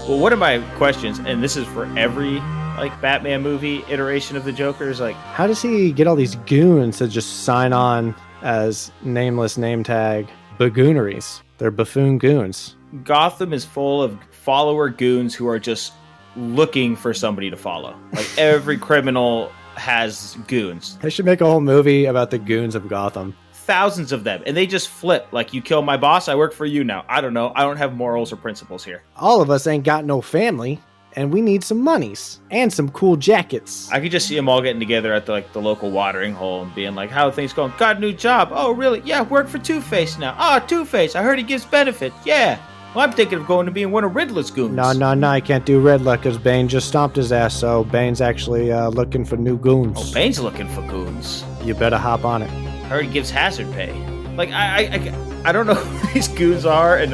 Well, one of my questions, and this is for every like Batman movie iteration of the Joker, is like, how does he get all these goons to just sign on as nameless name tag bagooneries? They're buffoon goons. Gotham is full of follower goons who are just looking for somebody to follow. Like every criminal has goons. They should make a whole movie about the goons of Gotham. Thousands of them, and they just flip. Like, you kill my boss, I work for you now. I don't know. I don't have morals or principles here. All of us ain't got no family, and we need some monies and some cool jackets. I could just see them all getting together at the local watering hole and being like, how are things going? Got a new job. Oh, really? Yeah, work for Two-Face now. Oh, Two-Face. I heard he gives benefits. Yeah. Well, I'm thinking of going to being one of Riddler's goons. No, I can't do Riddler because Bane just stomped his ass, so Bane's actually looking for new goons. Oh, Bane's looking for goons. You better hop on it. I heard he gives hazard pay. Like, I don't know who these goons are, and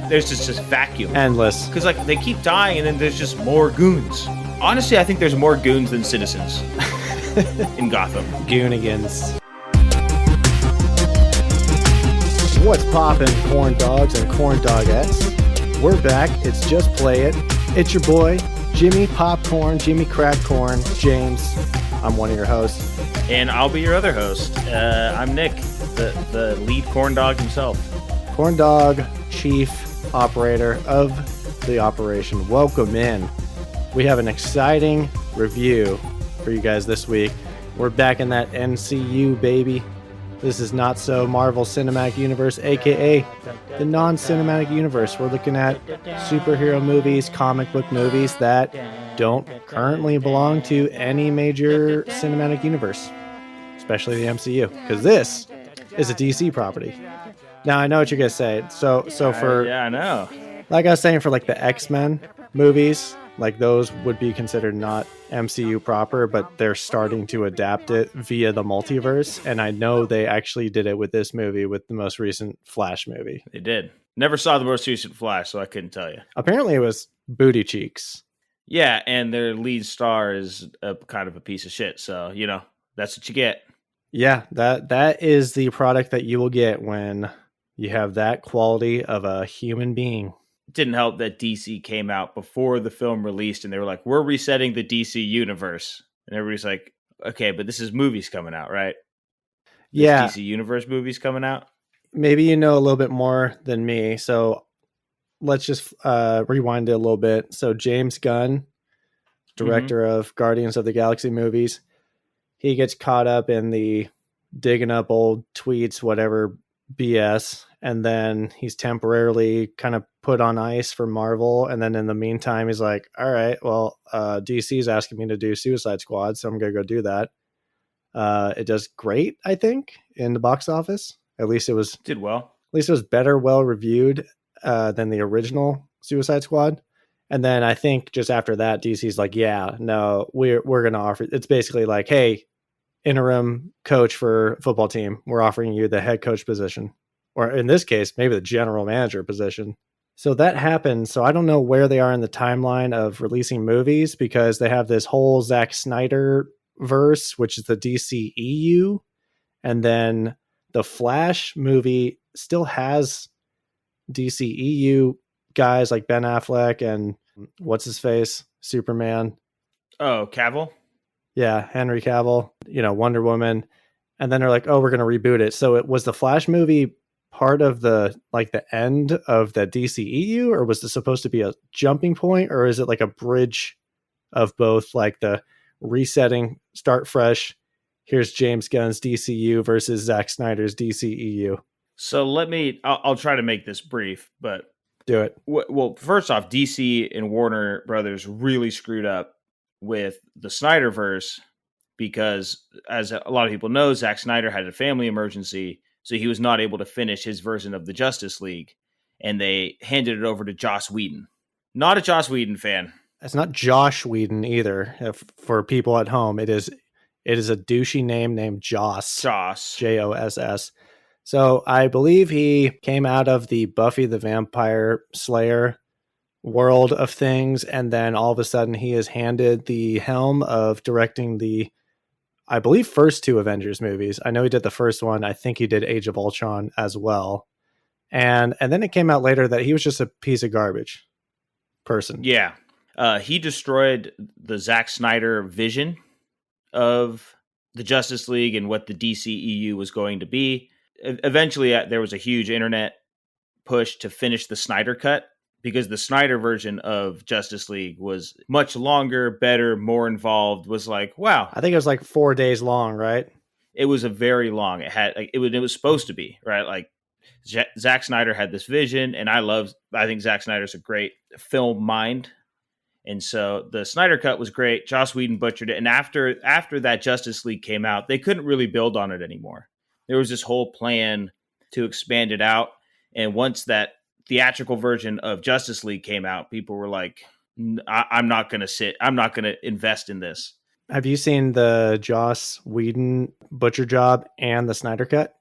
there's just vacuum. Endless. Because, like, they keep dying, and then there's just more goons. Honestly, I think there's more goons than citizens in Gotham. Goonigans. What's poppin', corn dogs and corn dogettes? We're back. It's Just Play It. It's your boy, Jimmy Popcorn, Jimmy Crackcorn, James. I'm one of your hosts. And I'll be your other host. I'm Nick, the lead corn dog himself. Corn dog, chief operator of the operation. Welcome in. We have an exciting review for you guys this week. We're back in that MCU, baby. This is Not So Marvel Cinematic Universe, aka the non-cinematic universe. We're looking at superhero movies, comic book movies that don't currently belong to any major cinematic universe, especially the MCU, because this is a DC property. Now, I know what you're going to say. So for... yeah, I know. Like I was saying, for like the X-Men movies, like those would be considered not MCU proper, but they're starting to adapt it via the multiverse. And I know they actually did it with this movie, with the most recent Flash movie. They did. Never saw the most recent Flash, so I couldn't tell you. Apparently it was booty cheeks. Yeah, and their lead star is a kind of a piece of shit. So, that's what you get. Yeah, that is the product that you will get when you have that quality of a human being. It didn't help that DC came out before the film released, and they were like, we're resetting the DC universe. And everybody's like, okay, but this is movies coming out, right? Yeah. DC universe movies coming out? Maybe you know a little bit more than me, so let's just rewind it a little bit. So James Gunn, director of Guardians of the Galaxy movies, he gets caught up in the digging up old tweets, whatever BS, and then he's temporarily kind of put on ice for Marvel. And then in the meantime, he's like, all right, well, DC's asking me to do Suicide Squad, so I'm going to go do that. It does great, I think, in the box office. At least it did well. At least it was better, well reviewed than the original Suicide Squad. And then I think just after that, DC's like, yeah, no, we're going to offer. It's basically like, hey, interim coach for football team, we're offering you the head coach position, or in this case, maybe the general manager position. So that happened. So I don't know where they are in the timeline of releasing movies, because they have this whole Zack Snyder verse, which is the DCEU, and then the Flash movie still has DCEU guys like Ben Affleck and what's his face, Superman. Oh, Cavill? Yeah, Henry Cavill, Wonder Woman. And then they're like, oh, we're going to reboot it. So it was the Flash movie part of the end of the DCEU, or was this supposed to be a jumping point, or is it like a bridge of both, like the resetting, start fresh, here's James Gunn's DCU versus Zack Snyder's DCEU? So I'll try to make this brief, but do it. Well, first off, DC and Warner Brothers really screwed up with the Snyderverse, because as a lot of people know, Zack Snyder had a family emergency, so he was not able to finish his version of the Justice League, and they handed it over to Joss Whedon. Not a Joss Whedon fan. It's not Josh Whedon either. For people at home, it is a douchey name named Joss. Joss. So I believe he came out of the Buffy the Vampire Slayer world of things, and then all of a sudden he is handed the helm of directing the, I believe, first two Avengers movies. I know he did the first one. I think he did Age of Ultron as well. And then it came out later that he was just a piece of garbage. person. Yeah. He destroyed the Zack Snyder vision of the Justice League and what the DCEU was going to be. Eventually, there was a huge internet push to finish the Snyder Cut, because the Snyder version of Justice League was much longer, better, more involved. Was like, wow. I think it was like 4 days long, right? It was a very long. It had like it was supposed to be, right? Like Zack Snyder had this vision, and I think Zack Snyder's a great film mind. And so the Snyder Cut was great. Joss Whedon butchered it. And after that Justice League came out, they couldn't really build on it anymore. There was this whole plan to expand it out. And once that theatrical version of Justice League came out, people were like, I'm not going to invest in this. Have you seen the Joss Whedon butcher job and the Snyder Cut?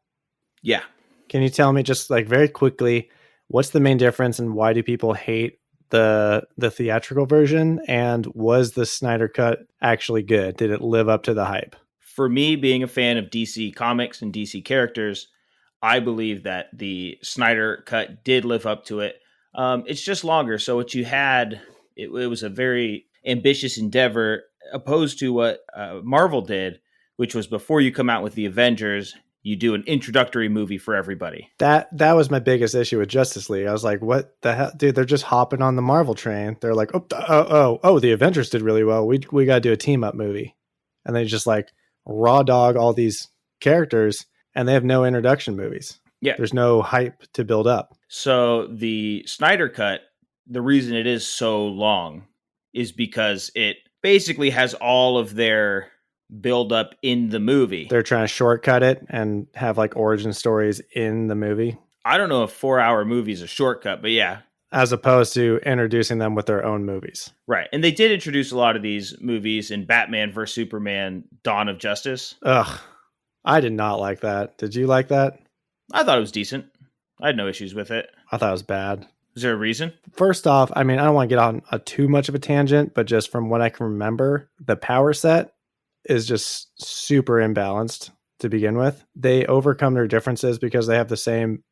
Yeah. Can you tell me just like very quickly, what's the main difference and why do people hate the theatrical version? And was the Snyder Cut actually good? Did it live up to the hype? For me, being a fan of DC comics and DC characters, I believe that the Snyder Cut did live up to it. It's just longer. So what you had, it was a very ambitious endeavor opposed to what Marvel did, which was before you come out with the Avengers, you do an introductory movie for everybody. That was my biggest issue with Justice League. I was like, what the hell? Dude, they're just hopping on the Marvel train. They're like, oh, the Avengers did really well. We got to do a team up movie. And they just like raw dog all these characters, and they have no introduction movies. Yeah. There's no hype to build up. So the Snyder Cut, the reason it is so long is because it basically has all of their build up in the movie. They're trying to shortcut it and have like origin stories in the movie. I don't know if 4-hour movie is a shortcut, but yeah. As opposed to introducing them with their own movies. Right. And they did introduce a lot of these movies in Batman vs. Superman, Dawn of Justice. Ugh. I did not like that. Did you like that? I thought it was decent. I had no issues with it. I thought it was bad. Is there a reason? First off, I mean, I don't want to get on too much of a tangent, but just from what I can remember, the power set is just super imbalanced to begin with. They overcome their differences because they have the same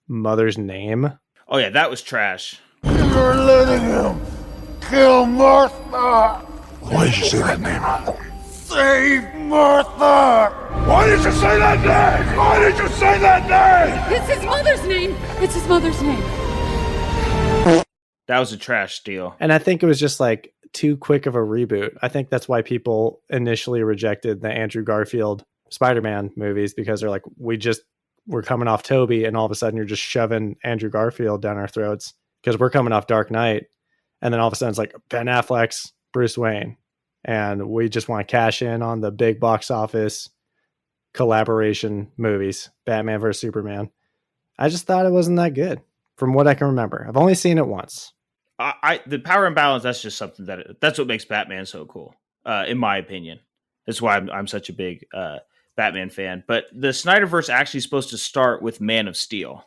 mother's name. Oh, yeah, that was trash. You're letting him kill Martha! Why did you say that name? Save Martha! Why did you say that name? Why did you say that name? It's his mother's name! It's his mother's name. That was a trash deal. And I think it was just like too quick of a reboot. I think that's why people initially rejected the Andrew Garfield Spider-Man movies, because they're like, we're coming off Toby, and all of a sudden you're just shoving Andrew Garfield down our throats because we're coming off Dark Knight. And then all of a sudden it's like Ben Affleck's Bruce Wayne. And we just want to cash in on the big box office collaboration movies, Batman vs. Superman. I just thought it wasn't that good from what I can remember. I've only seen it once. The power imbalance, that's just something that's what makes Batman so cool, in my opinion. That's why I'm such a big Batman fan. But the Snyderverse actually supposed to start with Man of Steel,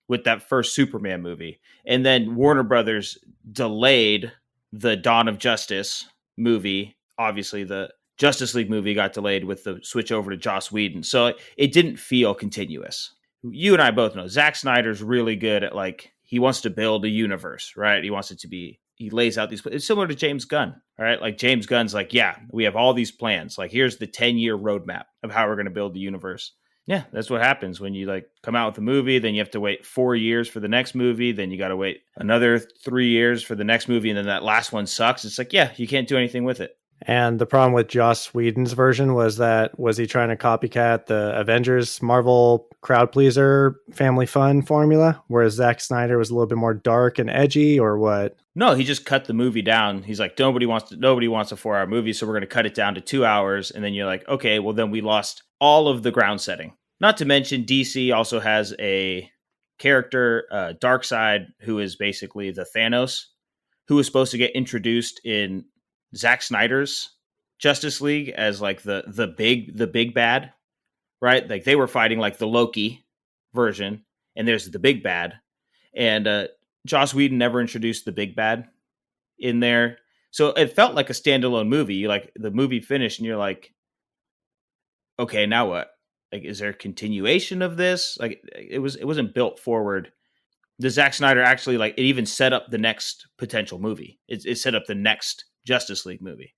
with that first Superman movie. And then Warner Brothers delayed the Dawn of Justice movie. Obviously, the Justice League movie got delayed with the switch over to Joss Whedon. So it didn't feel continuous. You and I both know Zack Snyder's really good at, like, he wants to build a universe, right? He wants it to be, he lays out these, it's similar to James Gunn, right? Like James Gunn's like, yeah, we have all these plans. Like, here's the 10-year roadmap of how we're going to build the universe. Yeah, that's what happens when you like come out with a movie, then you have to wait 4 years for the next movie. Then you got to wait another 3 years for the next movie. And then that last one sucks. It's like, yeah, you can't do anything with it. And the problem with Joss Whedon's version was he trying to copycat the Avengers Marvel crowd pleaser family fun formula, whereas Zack Snyder was a little bit more dark and edgy, or what? No, he just cut the movie down. He's like, nobody wants a 4-hour movie, so we're going to cut it down to 2 hours. And then you're like, okay, well then we lost all of the ground setting. Not to mention DC also has a character, Darkseid, who is basically the Thanos, who was supposed to get introduced in Zack Snyder's Justice League as like the big bad, right? Like they were fighting like the Loki version, and there's the big bad, and Joss Whedon never introduced the big bad in there, so it felt like a standalone movie. You like the movie finished, and you're like, okay, now what? Like, is there a continuation of this? Like, it wasn't built forward The Zack Snyder actually, like, it even set up the next potential movie. It set up the next Justice League movie,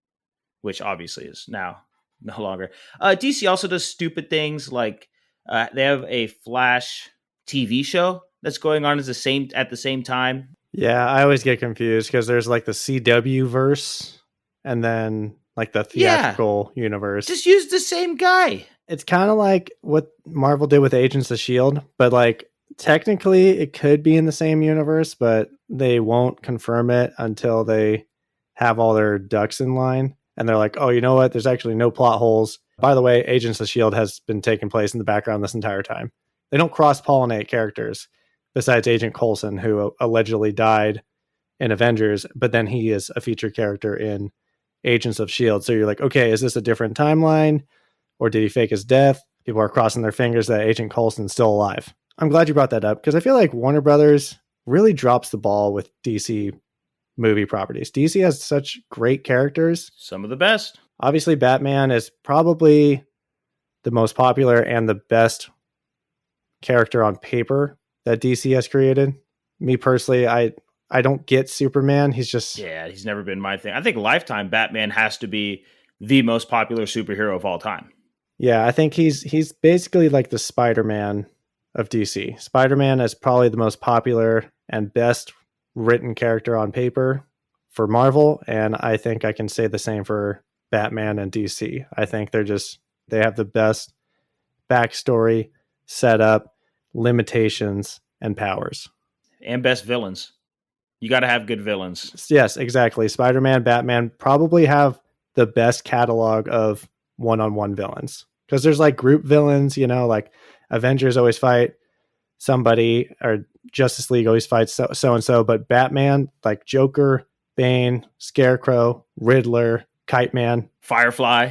which obviously is now no longer. DC also does stupid things like they have a Flash TV show that's going on at the same time. Yeah, I always get confused because there's like the CW verse and then like the theatrical universe. Just use the same guy. It's kind of like what Marvel did with Agents of S.H.I.E.L.D., but like technically it could be in the same universe, but they won't confirm it until they have all their ducks in line. And they're like, oh, you know what? There's actually no plot holes. By the way, Agents of S.H.I.E.L.D. has been taking place in the background this entire time. They don't cross-pollinate characters besides Agent Coulson, who allegedly died in Avengers, but then he is a featured character in Agents of S.H.I.E.L.D. So you're like, okay, is this a different timeline? Or did he fake his death? People are crossing their fingers that Agent Coulson's still alive. I'm glad you brought that up because I feel like Warner Brothers really drops the ball with DC movie properties. DC has such great characters. Some of the best. Obviously, Batman is probably the most popular and the best character on paper that DC has created. Me personally, I don't get Superman. He's never been my thing. I think Lifetime Batman has to be the most popular superhero of all time. Yeah, I think he's basically like the Spider-Man of DC. Spider-Man is probably the most popular and best written character on paper for Marvel, and I think I can say the same for Batman and DC. I think they have the best backstory, setup, limitations, and powers. And best villains. You got to have good villains. Yes, exactly. Spider-Man, Batman probably have the best catalog of one-on-one villains. Because there's like group villains, like Avengers always fight somebody, or Justice League always fights so-and-so, but Batman, like Joker, Bane, Scarecrow, Riddler, Kite Man, Firefly,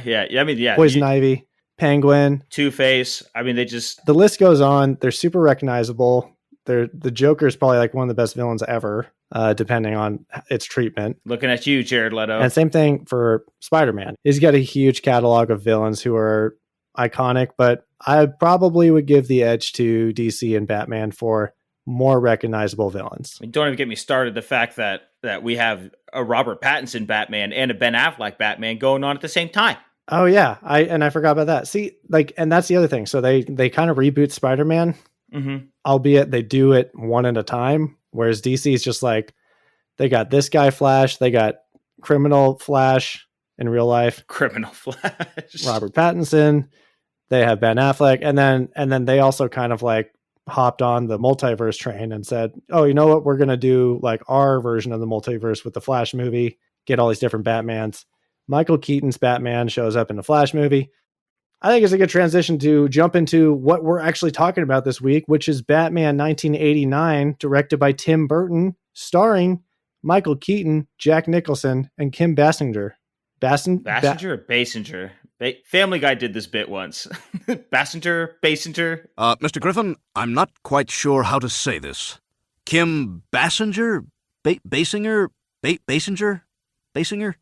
Poison Ivy, Penguin, Two-Face. The list goes on. They're super recognizable. The Joker is probably like one of the best villains ever, depending on its treatment. Looking at you, Jared Leto. And same thing for Spider-Man. He's got a huge catalog of villains who are iconic, but I probably would give the edge to DC and Batman for more recognizable villains. Don't even get me started the fact that we have a Robert Pattinson Batman and a Ben Affleck Batman going on at the same time. Oh yeah, I forgot about that. See, and that's the other thing. So they kind of reboot Spider-Man, albeit they do it one at a time. Whereas DC is just like, they got this guy Flash, they got criminal Flash in real life, criminal Flash, Robert Pattinson. They have Ben Affleck, and then they also kind of like hopped on the multiverse train and said, oh, you know what? We're going to do like our version of the multiverse with the Flash movie, get all these different Batmans. Michael Keaton's Batman shows up in the Flash movie. I think it's a good transition to jump into what we're actually talking about this week, which is Batman 1989, directed by Tim Burton, starring Michael Keaton, Jack Nicholson, and Kim Basinger. Basinger or Basinger? Family Guy did this bit once. Basinger? Mr. Griffin, I'm not quite sure how to say this. Kim Basinger? Basinger?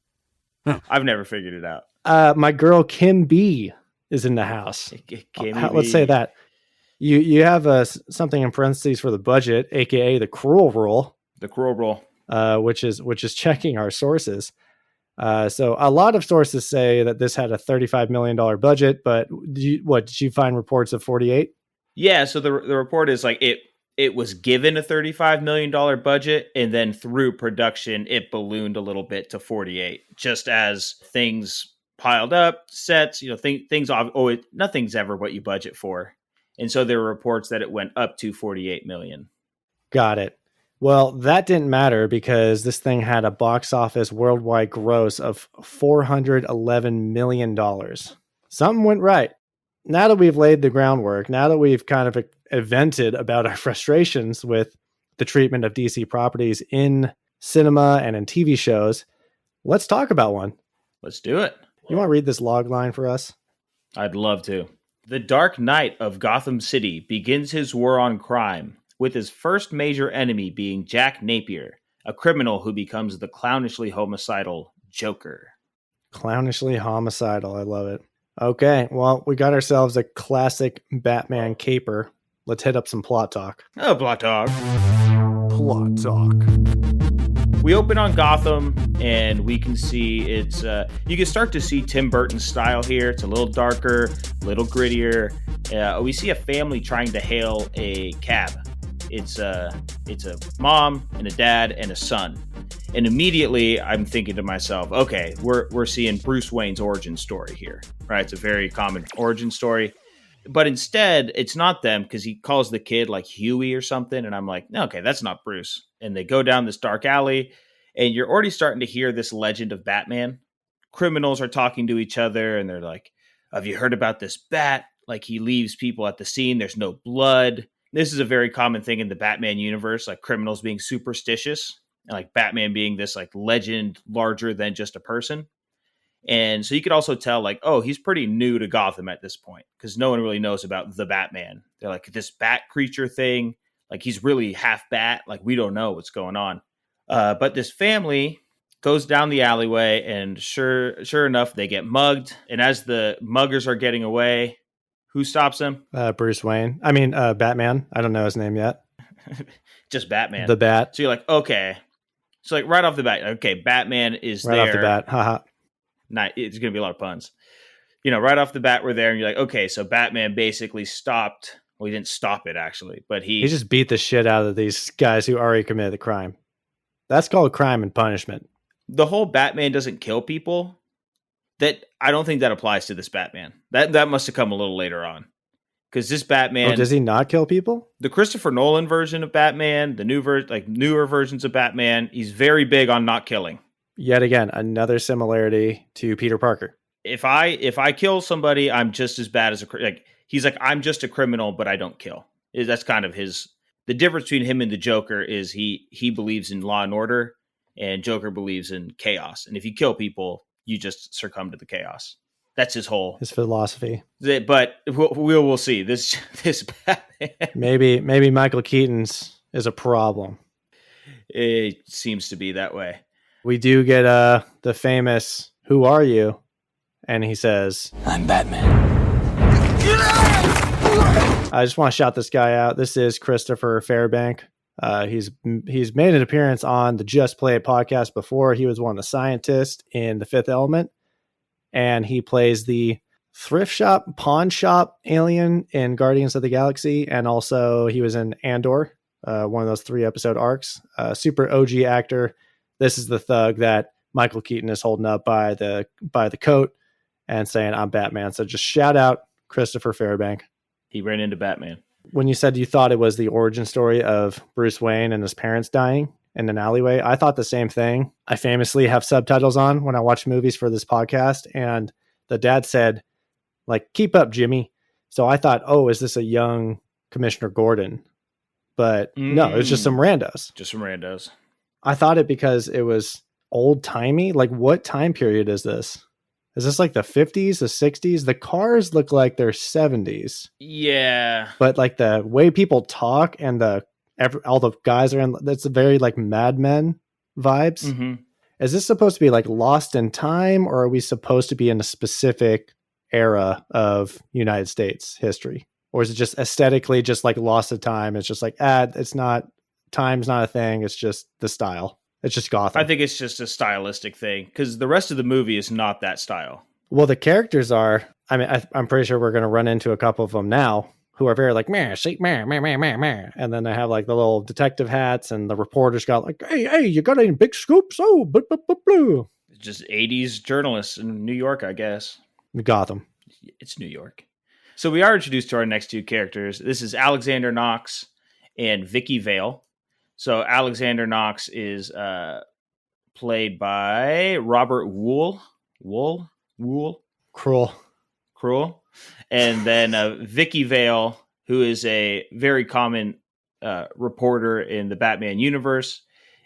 Huh. I've never figured it out. My girl Kim B is in the house. Let's say that. You have something in parentheses for the budget, aka the cruel rule. The cruel rule. Which is checking our sources. So a lot of sources say that this had a $35 million budget, but did you find reports of 48? Yeah, so the report is like it was given a $35 million budget, and then through production, it ballooned a little bit to 48, just as things piled up, sets, things, nothing's ever what you budget for. And so there were reports that it went up to 48 million. Got it. Well, that didn't matter because this thing had a box office worldwide gross of $411 million. Something went right. Now that we've laid the groundwork, now that we've kind of vented about our frustrations with the treatment of DC properties in cinema and in TV shows, let's talk about one. Let's do it. You want to read this log line for us? I'd love to. The Dark Knight of Gotham City begins his war on crime, with his first major enemy being Jack Napier, a criminal who becomes the clownishly homicidal Joker. Clownishly homicidal. I love it. Okay, well, we got ourselves a classic Batman caper. Let's hit up some plot talk. Oh, plot talk. Plot talk. We open on Gotham, and we can see it's, you can start to see Tim Burton's style here. It's a little darker, a little grittier. We see a family trying to hail a cab. It's a mom and a dad and a son. And immediately I'm thinking to myself, okay, we're seeing Bruce Wayne's origin story here, right? It's a very common origin story. But instead, it's not them, because he calls the kid like Huey or something. And I'm like, no, okay, that's not Bruce. And they go down this dark alley, and you're already starting to hear this legend of Batman. Criminals are talking to each other, and they're like, have you heard about this bat? Like, he leaves people at the scene. There's no blood. This is a very common thing in the Batman universe, like criminals being superstitious, and like Batman being this like legend larger than just a person. And so you could also tell, like, oh, he's pretty new to Gotham at this point, because no one really knows about the Batman. They're like, this bat creature thing, like he's really half bat. Like, we don't know what's going on. But this family goes down the alleyway, and sure enough, they get mugged. And as the muggers are getting away, who stops them? Bruce Wayne. I mean, Batman. I don't know his name yet. Just Batman. The Bat. So you're like, okay. So like right off the bat, okay, Batman is right there. Right off the bat. Haha. It's going to be a lot of puns. You know, right off the bat, we're there, and you're like, okay, so Batman basically stopped. Well, he didn't stop it, actually, but he just beat the shit out of these guys who already committed the crime. That's called crime and punishment. The whole Batman doesn't kill people, that I don't think that applies to this Batman. That must have come a little later on. Because this Batman... Oh, does he not kill people? The Christopher Nolan version of Batman, the newer versions of Batman, he's very big on not killing. Yet again, another similarity to Peter Parker. If I kill somebody, I'm just as bad as he's like, I'm just a criminal, but I don't kill. That's kind of the difference between him and the Joker is he believes in law and order, and Joker believes in chaos. And if you kill people, you just succumb to the chaos. That's his philosophy. But we'll see this Batman. Maybe Michael Keaton's is a problem. It seems to be that way. We do get the famous "Who are you?" and he says, "I'm Batman." I just want to shout this guy out. This is Christopher Fairbank. He's made an appearance on the Just Play It podcast before. He was one of the scientists in The Fifth Element, and he plays the thrift shop, pawn shop alien in Guardians of the Galaxy, and also he was in Andor, one of those 3-episode arcs. Super OG actor. This is the thug that Michael Keaton is holding up by the coat and saying, "I'm Batman." So just shout out Christopher Fairbank. He ran into Batman. When you said you thought it was the origin story of Bruce Wayne and his parents dying in an alleyway, I thought the same thing. I famously have subtitles on when I watch movies for this podcast, and the dad said, like, "Keep up, Jimmy." So I thought, oh, is this a young Commissioner Gordon? But no, it's just some randos. Just some randos. I thought it because it was old-timey. Like, what time period is this? Is this like the 50s, the 60s? The cars look like they're 70s. Yeah. But like the way people talk and all the guys are in, that's a very like Mad Men vibes. Mm-hmm. Is this supposed to be like lost in time, or are we supposed to be in a specific era of United States history? Or is it just aesthetically just like lost in time? It's just like, it's not, time's not a thing. It's just the style. It's just Gotham. I think it's just a stylistic thing, because the rest of the movie is not that style. Well, the characters are, I mean, I'm pretty sure we're going to run into a couple of them now who are very like, meh, see, meh, meh, meh, meh, meh. And then they have like the little detective hats, and the reporters got like, hey, you got any big scoops? Oh, blue. Just 80s journalists in New York, I guess. Gotham. It's New York. So we are introduced to our next two characters. This is Alexander Knox and Vicky Vale. So Alexander Knox is played by Robert Wool. Cruel. And then Vicky Vale, who is a very common reporter in the Batman universe,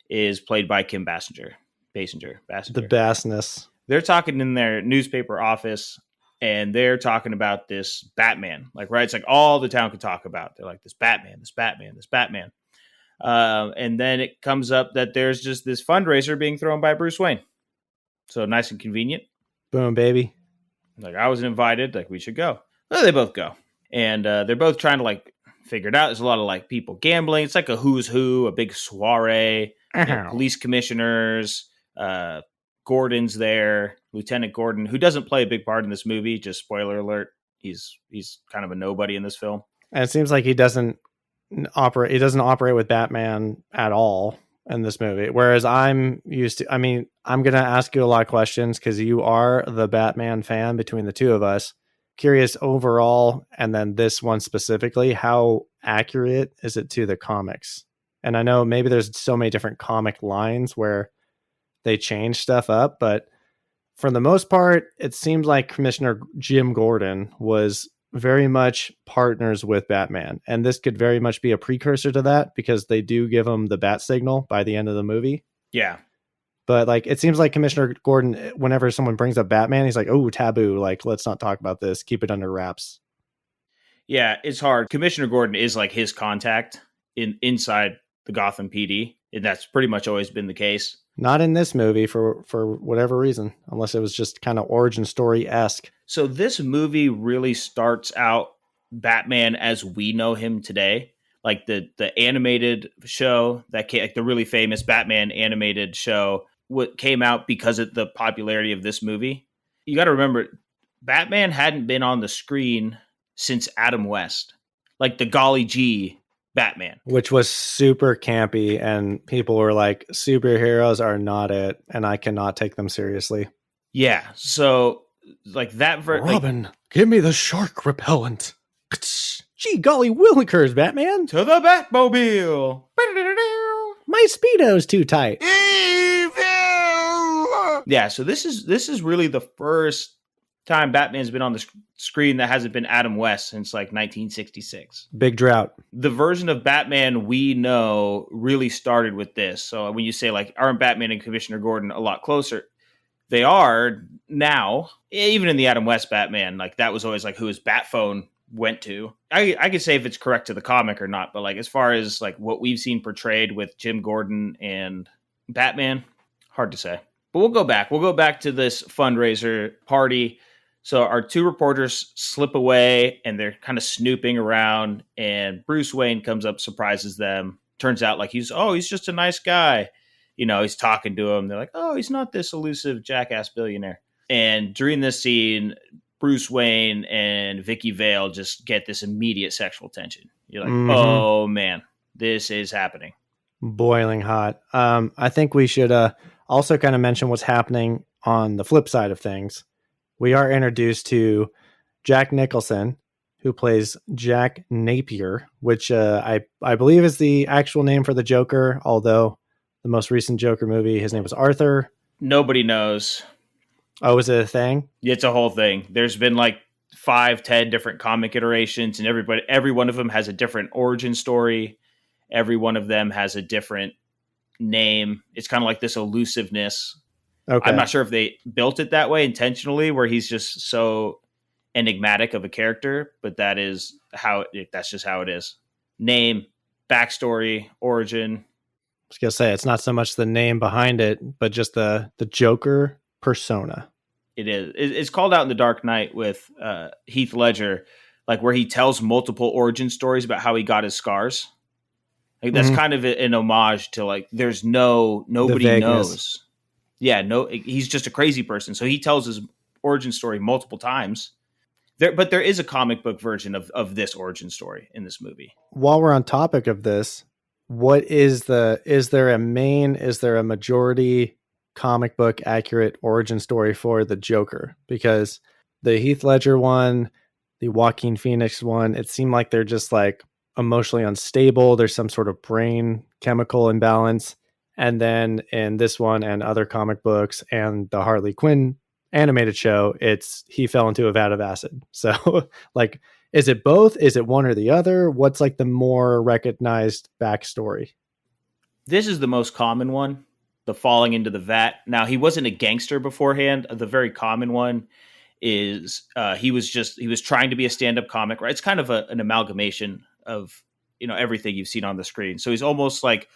is played by Kim Basinger. The Bassness. They're talking in their newspaper office, and they're talking about this Batman. Like, right? It's like all the town could talk about. They're like, this Batman. And then it comes up that there's just this fundraiser being thrown by Bruce Wayne. So nice and convenient. Boom, baby. Like, I wasn't invited. Like, we should go. Well, they both go. And they're both trying to, like, figured out. There's a lot of like people gambling. It's like a who's who, a big soiree, police commissioners, Gordon's there, Lieutenant Gordon, who doesn't play a big part in this movie. Just spoiler alert. He's kind of a nobody in this film. And it seems like he doesn't operate with Batman at all in this movie. Whereas I'm used to, I'm going to ask you a lot of questions because you are the Batman fan between the two of us. Curious overall, and then this one specifically, how accurate is it to the comics? And I know maybe there's so many different comic lines where they change stuff up, but for the most part, it seems like Commissioner Jim Gordon was very much partners with Batman. And this could very much be a precursor to that because they do give him the bat signal by the end of the movie. Yeah. But like, it seems like Commissioner Gordon, whenever someone brings up Batman, he's like, oh, taboo. Like, let's not talk about this. Keep it under wraps. Yeah, it's hard. Commissioner Gordon is like his contact inside the Gotham PD. And that's pretty much always been the case. Not in this movie for whatever reason, unless it was just kind of origin story-esque. So this movie really starts out Batman as we know him today. Like the animated show that came, like the really famous Batman animated show, what came out because of the popularity of this movie. You got to remember, Batman hadn't been on the screen since Adam West, like the golly gee Batman, which was super campy, and people were like, superheroes are not it, and I cannot take them seriously. Yeah, so like that. Robin, give me the shark repellent. Gee golly willikers, Batman. To the Batmobile. My Speedo's too tight. Evil! Yeah, so this is really the first time Batman's been on the screen that hasn't been Adam West since like 1966. Big drought. The version of Batman we know really started with this. So when you say like, aren't Batman and Commissioner Gordon a lot closer? They are now. Even in the Adam West Batman, like that was always like who his bat phone went to. I could say if it's correct to the comic or not, but like as far as like what we've seen portrayed with Jim Gordon and Batman, hard to say. But we'll go back to this fundraiser party. So our two reporters slip away and they're kind of snooping around, and Bruce Wayne comes up, surprises them. Turns out like he's just a nice guy. You know, he's talking to him. They're like, oh, he's not this elusive jackass billionaire. And during this scene, Bruce Wayne and Vicky Vale just get this immediate sexual tension. You're like, oh man, this is happening. Boiling hot. I think we should also kind of mention what's happening on the flip side of things. We are introduced to Jack Nicholson, who plays Jack Napier, which I believe is the actual name for the Joker, although the most recent Joker movie, his name was Arthur. Nobody knows. Oh, is it a thing? It's a whole thing. There's been like 5-10 different comic iterations, and every one of them has a different origin story. Every one of them has a different name. It's kind of like this elusiveness. Okay. I'm not sure if they built it that way intentionally, where he's just so enigmatic of a character, but that's just how it is. Name, backstory, origin. I was gonna say it's not so much the name behind it, but just the Joker persona. It is. It's called out in The Dark Knight with Heath Ledger, like where he tells multiple origin stories about how he got his scars. Like that's kind of an homage to like there's nobody knows. Yeah, he's just a crazy person. So he tells his origin story multiple times. But there is a comic book version of this origin story in this movie. While we're on topic of this, is there a majority comic book accurate origin story for the Joker? Because the Heath Ledger one, the Joaquin Phoenix one, it seemed like they're just like emotionally unstable. There's some sort of brain chemical imbalance. And then in this one and other comic books and the Harley Quinn animated show, he fell into a vat of acid. So like, is it both? Is it one or the other? What's like the more recognized backstory? This is the most common one, the falling into the vat. Now, he wasn't a gangster beforehand. The very common one is he was trying to be a stand-up comic, right? It's kind of an amalgamation of, everything you've seen on the screen. So he's almost like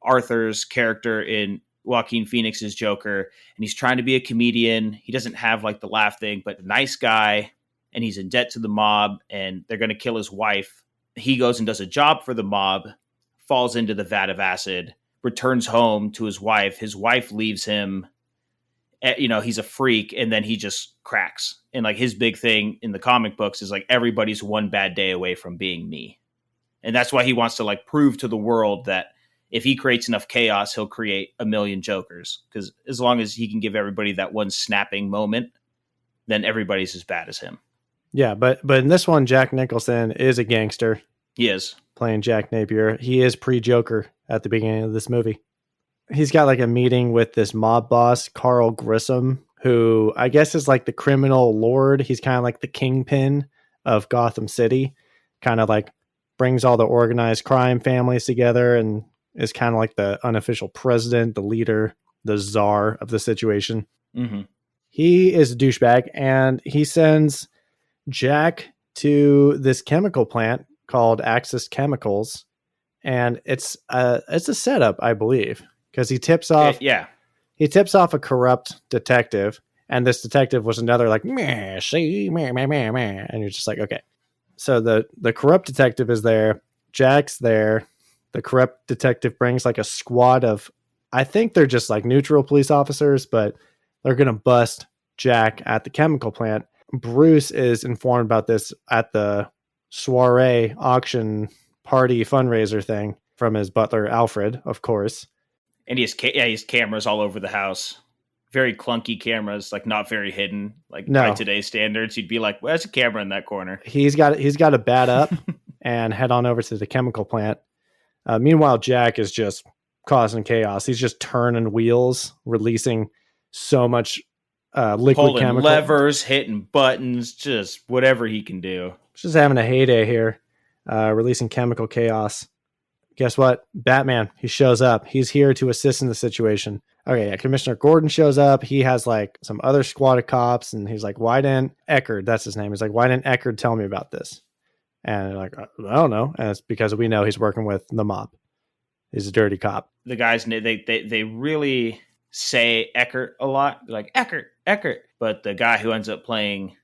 Arthur's character in Joaquin Phoenix's Joker, and he's trying to be a comedian. He doesn't have like the laugh thing, but nice guy, and he's in debt to the mob, and they're going to kill his wife. he goes and does a job for the mob, falls into the vat of acid, returns home to his wife. His wife leaves him. He's a freak, and then he just cracks. And like his big thing in the comic books is like everybody's one bad day away from being me. And that's why he wants to like prove to the world that if he creates enough chaos, he'll create a million Jokers. Because as long as he can give everybody that one snapping moment, then everybody's as bad as him. Yeah, but in this one, Jack Nicholson is a gangster. He is. Playing Jack Napier. He is pre-Joker at the beginning of this movie. He's got like a meeting with this mob boss, Carl Grissom, who I guess is like the criminal lord. He's kind of like the kingpin of Gotham City, kind of like brings all the organized crime families together and is kind of like the unofficial president, the leader, the czar of the situation. Mm-hmm. He is a douchebag, and he sends Jack to this chemical plant called Axis Chemicals, and it's a setup, I believe. Because he tips off, he tips off a corrupt detective, and this detective was another like, meh, see, meh, meh, meh, meh. And you're just like, okay. So the corrupt detective is there, Jack's there. The corrupt detective brings like a squad of, I think they're just like neutral police officers, but they're gonna bust Jack at the chemical plant. Bruce is informed about this at the soiree auction party fundraiser thing from his butler Alfred, of course. And he has cameras all over the house. Very clunky cameras, like not very hidden. Like by today's standards, you'd be like, well, there's a camera in that corner. He's got to bat up and head on over to the chemical plant. Meanwhile, Jack is just causing chaos. He's just turning wheels, releasing so much liquid pulling chemical. Levers, hitting buttons, just whatever he can do. Just having a heyday here, releasing chemical chaos. Guess what? Batman, he shows up. He's here to assist in the situation. Okay, yeah, Commissioner Gordon shows up. He has like some other squad of cops, and he's like, why didn't Eckerd, that's his name. He's like, why didn't Eckerd tell me about this? And they're like, I don't know. And it's because we know he's working with the mob. He's a dirty cop. The guys, they really say Eckerd a lot. They're like, Eckerd. But the guy who ends up playing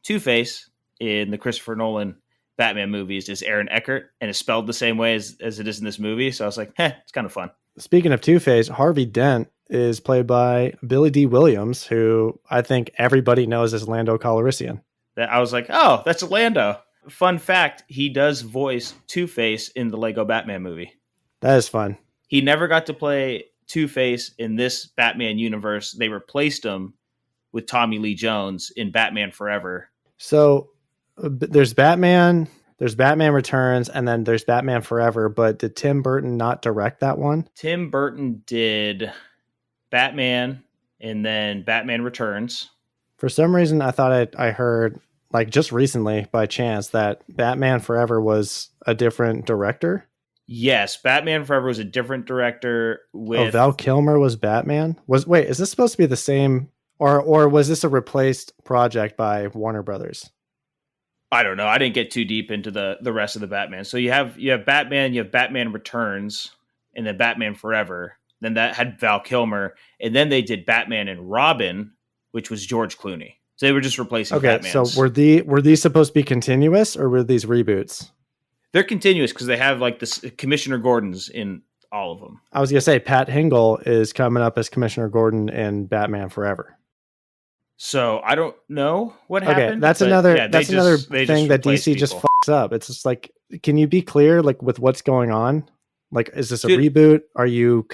Two-Face in the Christopher Nolan Batman movies is Aaron Eckhart, and it's spelled the same way as it is in this movie. So I was like, it's kind of fun. Speaking of Two-Face, Harvey Dent is played by Billy D. Williams, who I think everybody knows as Lando Calrissian. I was like, oh, that's Lando. Fun fact, he does voice Two-Face in the Lego Batman movie. That is fun. He never got to play Two-Face in this Batman universe. They replaced him with Tommy Lee Jones in Batman Forever. So there's Batman Returns, and then there's Batman Forever, but did Tim Burton not direct that one? Tim Burton did Batman and then Batman Returns. For some reason, I thought I heard, like just recently by chance, that Batman Forever was a different director. Yes, Batman Forever was a different director with... Val Kilmer was Batman? Wait, is this supposed to be the same, or was this a replaced project by Warner Brothers? I don't know. I didn't get too deep into the rest of the Batman. So you have Batman, you have Batman Returns, and then Batman Forever. Then that had Val Kilmer, and then they did Batman and Robin, which was George Clooney. So they were just replacing Batmans. So were these supposed to be continuous, or were these reboots? They're continuous because they have like this Commissioner Gordon's in all of them. I was gonna say Pat Hingle is coming up as Commissioner Gordon in Batman Forever. So I don't know what happened. Okay, that's another thing that DC just fucks up. It's just like, can you be clear, like with what's going on? Like, is this a reboot? Are you?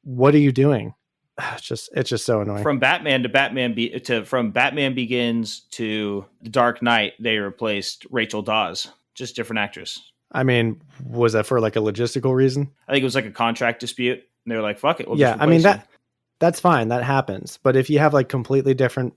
What are you doing? It's just so annoying. From Batman to from Batman Begins to The Dark Knight, they replaced Rachel Dawes, just different actress. I mean, was that for like a logistical reason? I think it was like a contract dispute. And they were like, "Fuck it." I mean that's fine. That happens. But if you have like completely different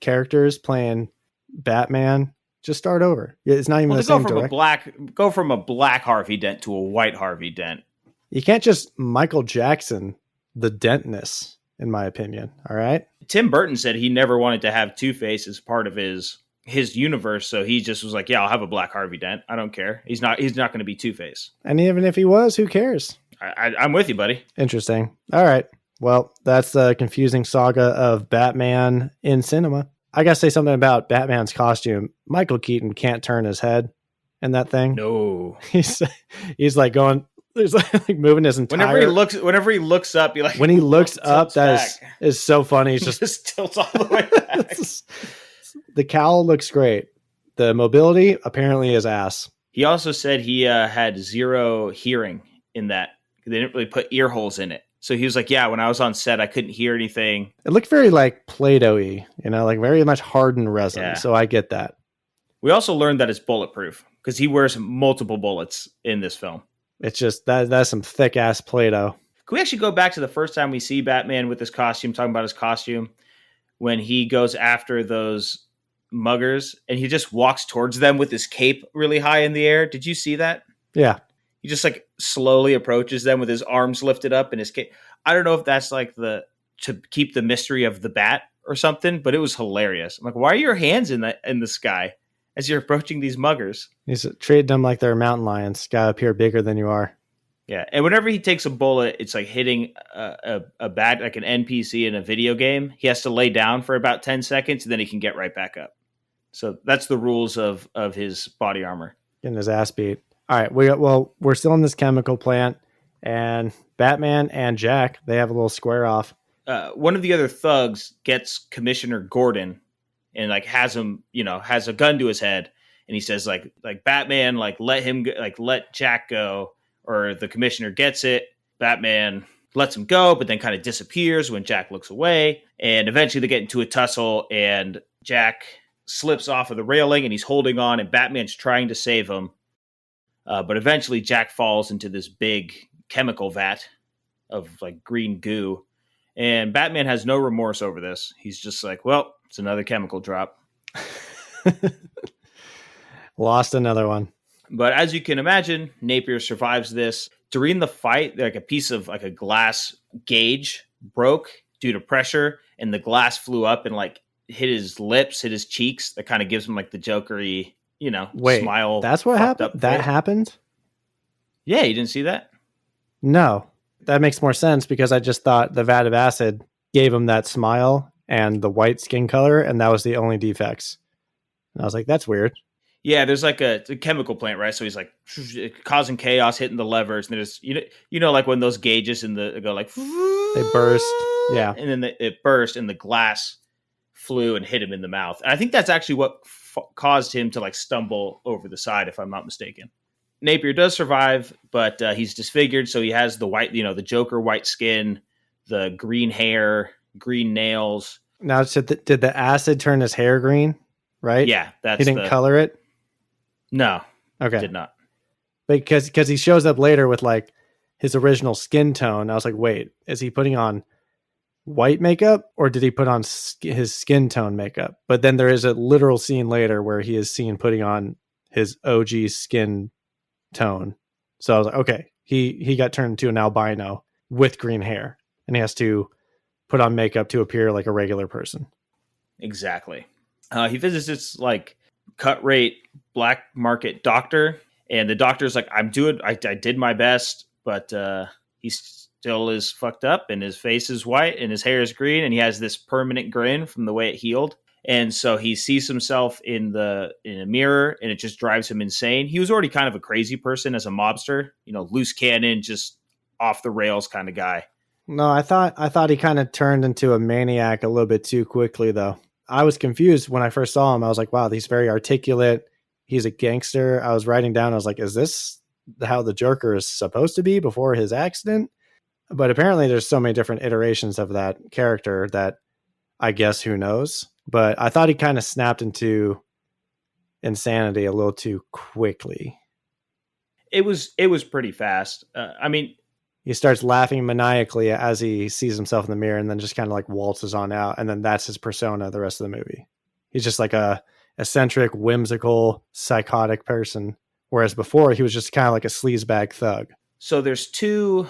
characters playing Batman, just start over. It's not even the same director. Go from a black Harvey Dent to a white Harvey Dent. You can't just Michael Jackson the Dentness, in my opinion. All right. Tim Burton said he never wanted to have Two-Face as part of his universe, so he just was like, "Yeah, I'll have a black Harvey Dent. I don't care. He's not going to be Two-Face." And even if he was, who cares? I'm with you, buddy. Interesting. All right. Well, that's the confusing saga of Batman in cinema. I gotta say something about Batman's costume. Michael Keaton can't turn his head, in that thing? No. He's like going, he's like moving his entire. Whenever he looks up, he like when he looks up, that back. is so funny. He's just tilts all the way back. The cowl looks great. The mobility apparently is ass. He also said he had zero hearing in that. They didn't really put ear holes in it. So he was like, yeah, when I was on set, I couldn't hear anything. It looked very like Play-Doh-y, like very much hardened resin. Yeah. So I get that. We also learned that it's bulletproof because he wears multiple bullets in this film. It's just that's some thick ass Play-Doh. Can we actually go back to the first time we see Batman with his costume, talking about his costume, when he goes after those muggers and he just walks towards them with his cape really high in the air? Did you see that? Yeah. He just like slowly approaches them with his arms lifted up and his cape. I don't know if that's like to keep the mystery of the bat or something, but it was hilarious. I'm like, why are your hands in the sky as you're approaching these muggers? He's treating them like they're mountain lions. Gotta appear bigger than you are. Yeah, and whenever he takes a bullet, it's like hitting a bat, like an NPC in a video game. He has to lay down for about 10 seconds, and then he can get right back up. So that's the rules of his body armor. Getting his ass beat. All right, we're still in this chemical plant, and Batman and Jack, they have a little square off. One of the other thugs gets Commissioner Gordon and like has him, has a gun to his head, and he says like Batman, like let him let Jack go, or the commissioner gets it. Batman lets him go, but then kind of disappears when Jack looks away, and eventually they get into a tussle, and Jack slips off of the railing, and he's holding on, and Batman's trying to save him. But eventually Jack falls into this big chemical vat of like green goo, and Batman has no remorse over this. He's just like, well, it's another chemical drop. Lost another one. But as you can imagine, Napier survives this. During the fight, like a piece of like a glass gauge broke due to pressure, and the glass flew up and like hit his lips, hit his cheeks. That kind of gives him like the Joker-y, smile. That's what happened? That happened? Yeah, you didn't see that? No. That makes more sense because I just thought the vat of acid gave him that smile and the white skin color, and that was the only defects. And I was like, that's weird. Yeah, there's like a chemical plant, right? So he's like causing chaos, hitting the levers, and there's like when those gauges go like they burst, yeah, and then it burst, and the glass flew and hit him in the mouth. And I think that's actually what caused him to like stumble over the side, if I'm not mistaken. Napier does survive, but he's disfigured, so he has the white, the Joker white skin, the green hair, green nails. Now, so did the acid turn his hair green? Right? Yeah, he didn't color it. No, okay, did not. Because he shows up later with like his original skin tone. I was like, wait, is he putting on white makeup or did he put on his skin tone makeup? But then there is a literal scene later where he is seen putting on his OG skin tone. So I was like, okay, he got turned into an albino with green hair, and he has to put on makeup to appear like a regular person. Exactly. He visits this like cut rate black market doctor, and the doctor's like, I did my best, but he still is fucked up, and his face is white and his hair is green, and he has this permanent grin from the way it healed. And so he sees himself in a mirror, and it just drives him insane. He was already kind of a crazy person as a mobster, loose cannon, just off the rails kind of guy. No, I thought he kind of turned into a maniac a little bit too quickly, though. I was confused when I first saw him. I was like, wow, he's very articulate. He's a gangster. I was writing down, I was like, is this how the Joker is supposed to be before his accident? But apparently there's so many different iterations of that character that I guess who knows. But I thought he kind of snapped into insanity a little too quickly. It was pretty fast. He starts laughing maniacally as he sees himself in the mirror, and then just kind of like waltzes on out. And then that's his persona the rest of the movie. He's just like a eccentric, whimsical, psychotic person. Whereas before he was just kind of like a sleazebag thug. So there's two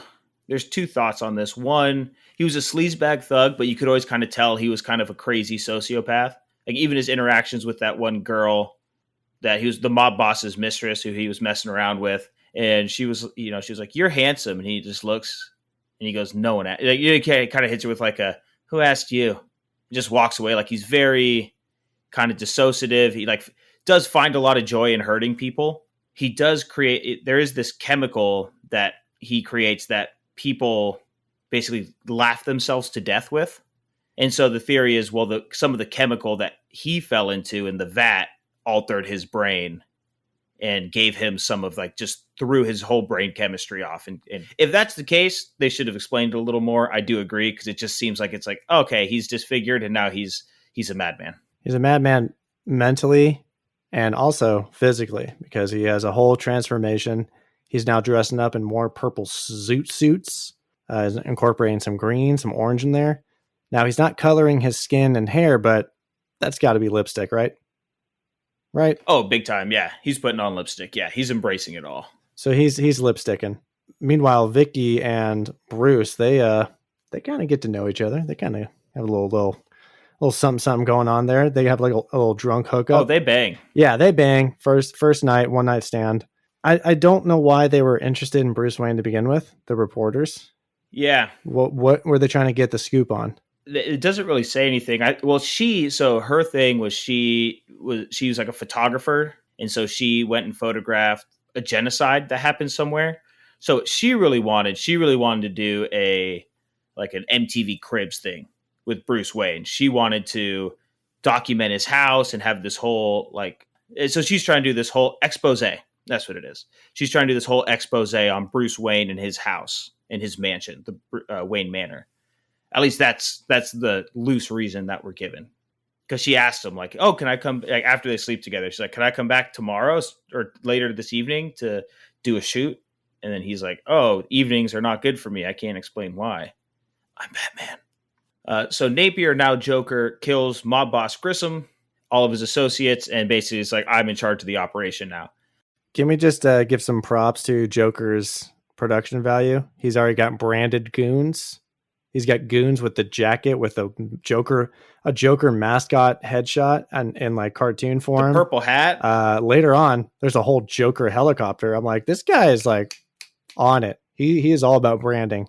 thoughts on this. One, he was a sleazebag thug, but you could always kind of tell he was kind of a crazy sociopath. Like even his interactions with that one girl that he was the mob boss's mistress who he was messing around with. And she was, she was like, you're handsome. And he just looks and he goes, no one, like, kind of hits her with like who asked you? He just walks away. Like he's very kind of dissociative. He like does find a lot of joy in hurting people. he does create, there is this chemical that he creates that people basically laugh themselves to death with. And so the theory is, well, some of the chemical that he fell into in the vat altered his brain and gave him some of like, just threw his whole brain chemistry off. And if that's the case, they should have explained it a little more. I do agree, because it just seems like it's like, okay, he's disfigured and now he's a madman. He's a madman mentally and also physically, because he has a whole transformation. He's now dressing up in more purple suits, incorporating some green, some orange in there. Now, he's not coloring his skin and hair, but that's got to be lipstick, right? Right? Oh, big time. Yeah. He's putting on lipstick. Yeah. He's embracing it all. So he's lipsticking. Meanwhile, Vicky and Bruce, they kind of get to know each other. They kind of have a little something going on there. They have like a little drunk hookup. Oh, they bang. Yeah, they bang. First night, one night stand. I don't know why they were interested in Bruce Wayne to begin with, the reporters. Yeah. What were they trying to get the scoop on? It doesn't really say anything. So her thing was she was like a photographer. And so she went and photographed a genocide that happened somewhere. So she really wanted to do an MTV Cribs thing with Bruce Wayne. She wanted to document his house and have this whole so she's trying to do this whole expose. That's what it is. She's trying to do this whole expose on Bruce Wayne and his house and his mansion, the Wayne Manor. At least that's the loose reason that we're given. Because she asked him, like, oh, can I come after they sleep together? She's like, can I come back tomorrow or later this evening to do a shoot? And then he's like, oh, evenings are not good for me. I can't explain why. I'm Batman. So Napier, now Joker, kills mob boss Grissom, all of his associates, and basically is like, I'm in charge of the operation now. Can we just give some props to Joker's production value? He's already got branded goons. He's got goons with the jacket with a Joker mascot headshot and in like cartoon form. The purple hat. Later on, there's a whole Joker helicopter. I'm like, this guy is like on it. He is all about branding.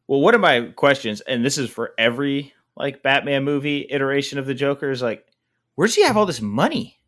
Well, one of my questions, and this is for every like Batman movie iteration of the Joker, is like, where's he have all this money?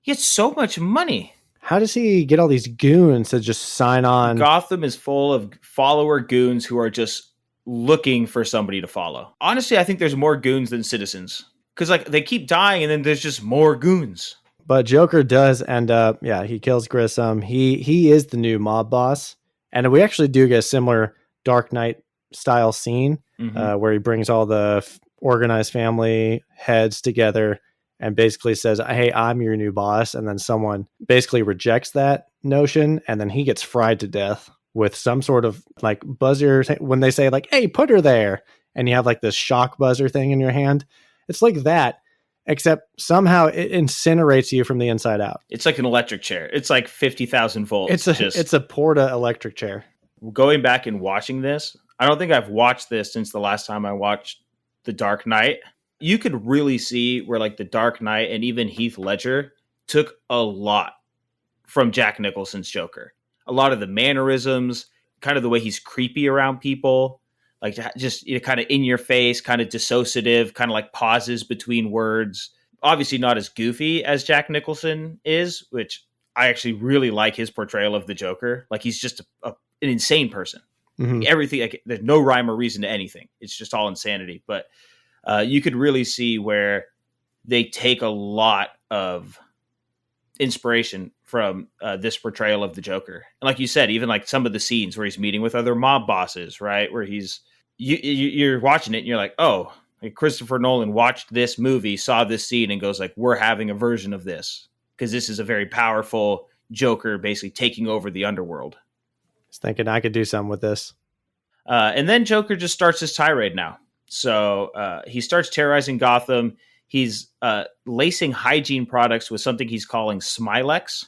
He has so much money. How does he get all these goons to just sign on? Gotham is full of follower goons who are just looking for somebody to follow. Honestly, I think there's more goons than citizens, because like they keep dying and then there's just more goons. But Joker does end up, he kills Grissom. He is the new mob boss. And we actually do get a similar Dark Knight style scene where he brings all the organized family heads together and basically says, hey, I'm your new boss. And then someone basically rejects that notion, and then he gets fried to death with some sort of like buzzer when they say like, hey, put her there. And you have like this shock buzzer thing in your hand. It's like that, except somehow it incinerates you from the inside out. It's like an electric chair. It's like 50,000 volts. It's a Porta electric chair. Going back and watching this, I don't think I've watched this since the last time I watched The Dark Knight. You could really see where like The Dark Knight and even Heath Ledger took a lot from Jack Nicholson's Joker. A lot of the mannerisms, kind of the way he's creepy around people, like just kind of in your face, kind of dissociative, kind of like pauses between words. Obviously not as goofy as Jack Nicholson is, which I actually really like his portrayal of the Joker. Like he's just an insane person. Mm-hmm. Everything, like, there's no rhyme or reason to anything. It's just all insanity. But you could really see where they take a lot of inspiration from this portrayal of the Joker. And like you said, even like some of the scenes where he's meeting with other mob bosses, right? Where you're watching it and you're like, oh, like Christopher Nolan watched this movie, saw this scene and goes like, we're having a version of this. Because this is a very powerful Joker basically taking over the underworld. Just thinking I could do something with this. And then Joker just starts his tirade now. So he starts terrorizing Gotham. He's lacing hygiene products with something he's calling Smilex.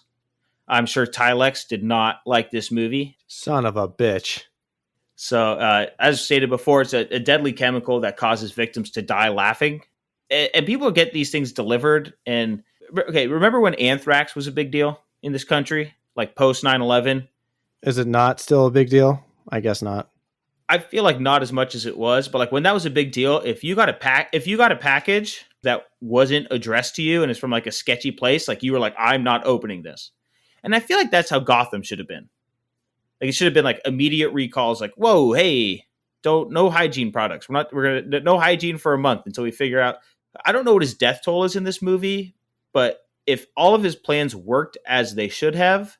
I'm sure Tilex did not like this movie. Son of a bitch. So as stated before, it's a deadly chemical that causes victims to die laughing. And people get these things delivered. And okay, remember when anthrax was a big deal in this country? Like post 9/11? Is it not still a big deal? I guess not. I feel like not as much as it was, but like when that was a big deal, if you got a package that wasn't addressed to you and it's from like a sketchy place, like you were like, I'm not opening this. And I feel like that's how Gotham should have been. Like, it should have been like immediate recalls, like, whoa, hey, no hygiene products. We're gonna no hygiene for a month until we figure out. I don't know what his death toll is in this movie, but if all of his plans worked as they should have,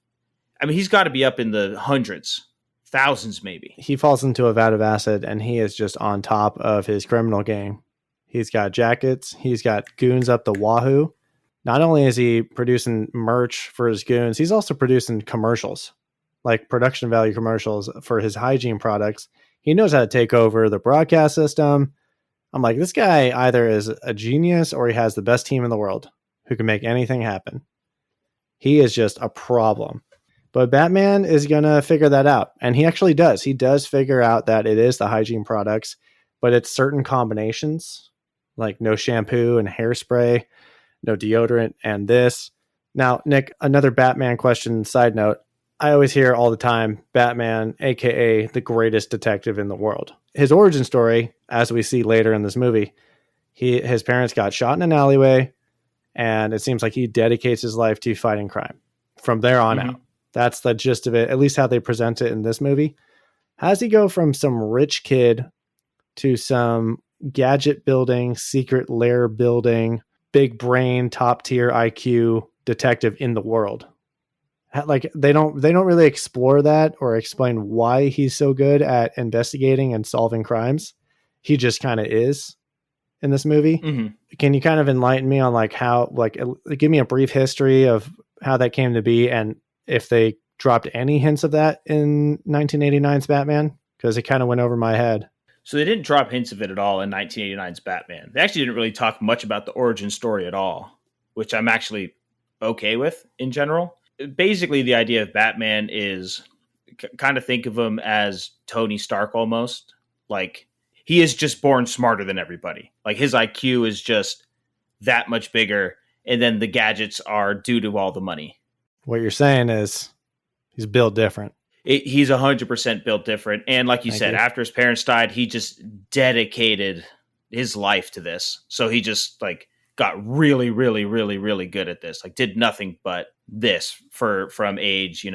I mean, he's got to be up in the hundreds, thousands maybe. He falls into a vat of acid, and he is just on top of his criminal gang. He's got jackets. He's got goons up the wahoo. Not only is he producing merch for his goons, he's also producing commercials, like production value commercials for his hygiene products. He knows how to take over the broadcast system. I'm like, this guy either is a genius or he has the best team in the world who can make anything happen. He is just a problem. But Batman is going to figure that out. And he actually does. He does figure out that it is the hygiene products, but it's certain combinations, like no shampoo and hairspray, no deodorant, and this. Now, Nick, another Batman question, side note. I always hear all the time, Batman, aka the greatest detective in the world. His origin story, as we see later in this movie, his parents got shot in an alleyway, and it seems like he dedicates his life to fighting crime from there on out. That's the gist of it, at least how they present it in this movie. How does he go from some rich kid to some gadget building, secret lair building, big brain, top tier IQ detective in the world? Like, they don't really explore that or explain why he's so good at investigating and solving crimes. He just kind of is in this movie. Mm-hmm. Can you kind of enlighten me on like how, like, give me a brief history of how that came to be, and if they dropped any hints of that in 1989's Batman? Because it kind of went over my head. So they didn't drop hints of it at all in 1989's Batman. They actually didn't really talk much about the origin story at all, which I'm actually okay with in general. Basically, the idea of Batman is kind of think of him as Tony Stark almost. Like, he is just born smarter than everybody. Like, his IQ is just that much bigger, and then the gadgets are due to all the money. What you're saying is he's built different. He's 100% built different. And like you said, after his parents died, he just dedicated his life to this. So he just like got really, really, really, really good at this. Like, did nothing but this from age,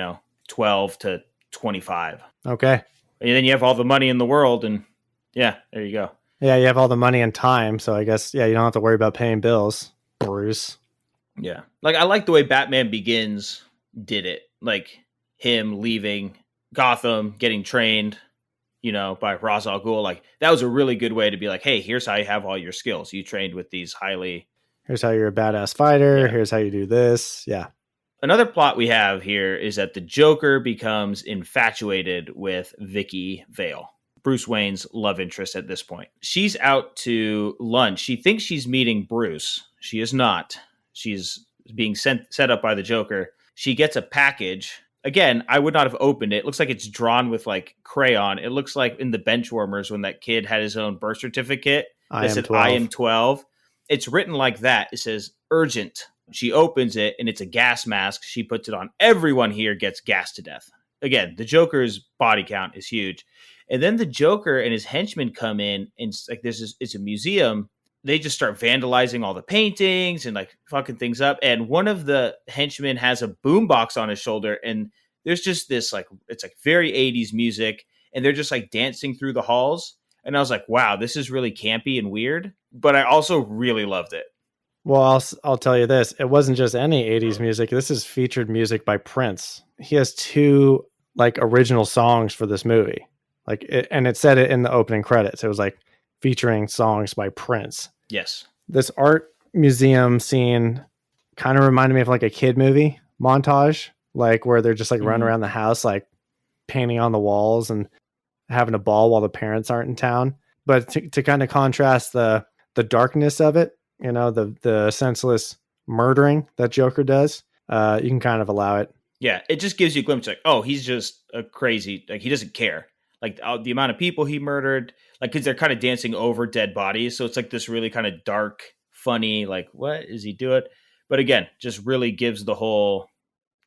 12 to 25. Okay. And then you have all the money in the world, and yeah, there you go. Yeah, you have all the money and time, so I guess, yeah, you don't have to worry about paying bills, Bruce. Yeah. Like, I like the way Batman Begins did it. Like, him leaving Gotham, getting trained, by Ra's al Ghul. Like, that was a really good way to be like, hey, here's how you have all your skills. You trained with these Here's how you're a badass fighter. Yeah. Here's how you do this. Yeah. Another plot we have here is that the Joker becomes infatuated with Vicky Vale, Bruce Wayne's love interest at this point. She's out to lunch. She thinks she's meeting Bruce. She is not. She's being set up by the Joker. She gets a package. Again, I would not have opened it. It looks like it's drawn with like crayon. It looks like in the Benchwarmers when that kid had his own birth certificate that said I am 12. It's written like that. It says urgent. She opens it and it's a gas mask. She puts it on. Everyone here gets gassed to death. Again, the Joker's body count is huge. And then the Joker and his henchmen come in, and it's like it's a museum. They just start vandalizing all the paintings and like fucking things up. And one of the henchmen has a boombox on his shoulder, and there's just this like, it's like very 80s music, and they're just like dancing through the halls. And I was like, wow, this is really campy and weird, but I also really loved it. Well, I'll tell you this. It wasn't just any 80s music. This is featured music by Prince. He has 2 like original songs for this movie. And it said it in the opening credits. It was like featuring songs by Prince. Yes. This art museum scene kind of reminded me of like a kid movie montage, like where they're just like running around the house, like painting on the walls and having a ball while the parents aren't in town. But to kind of contrast the darkness of it, the senseless murdering that Joker does, you can kind of allow it. Yeah, it just gives you a glimpse like, oh, he's just a crazy, like he doesn't care. Like the amount of people he murdered, like, because they're kind of dancing over dead bodies. So it's like this really kind of dark, funny, like, what is he doing? But again, just really gives the whole,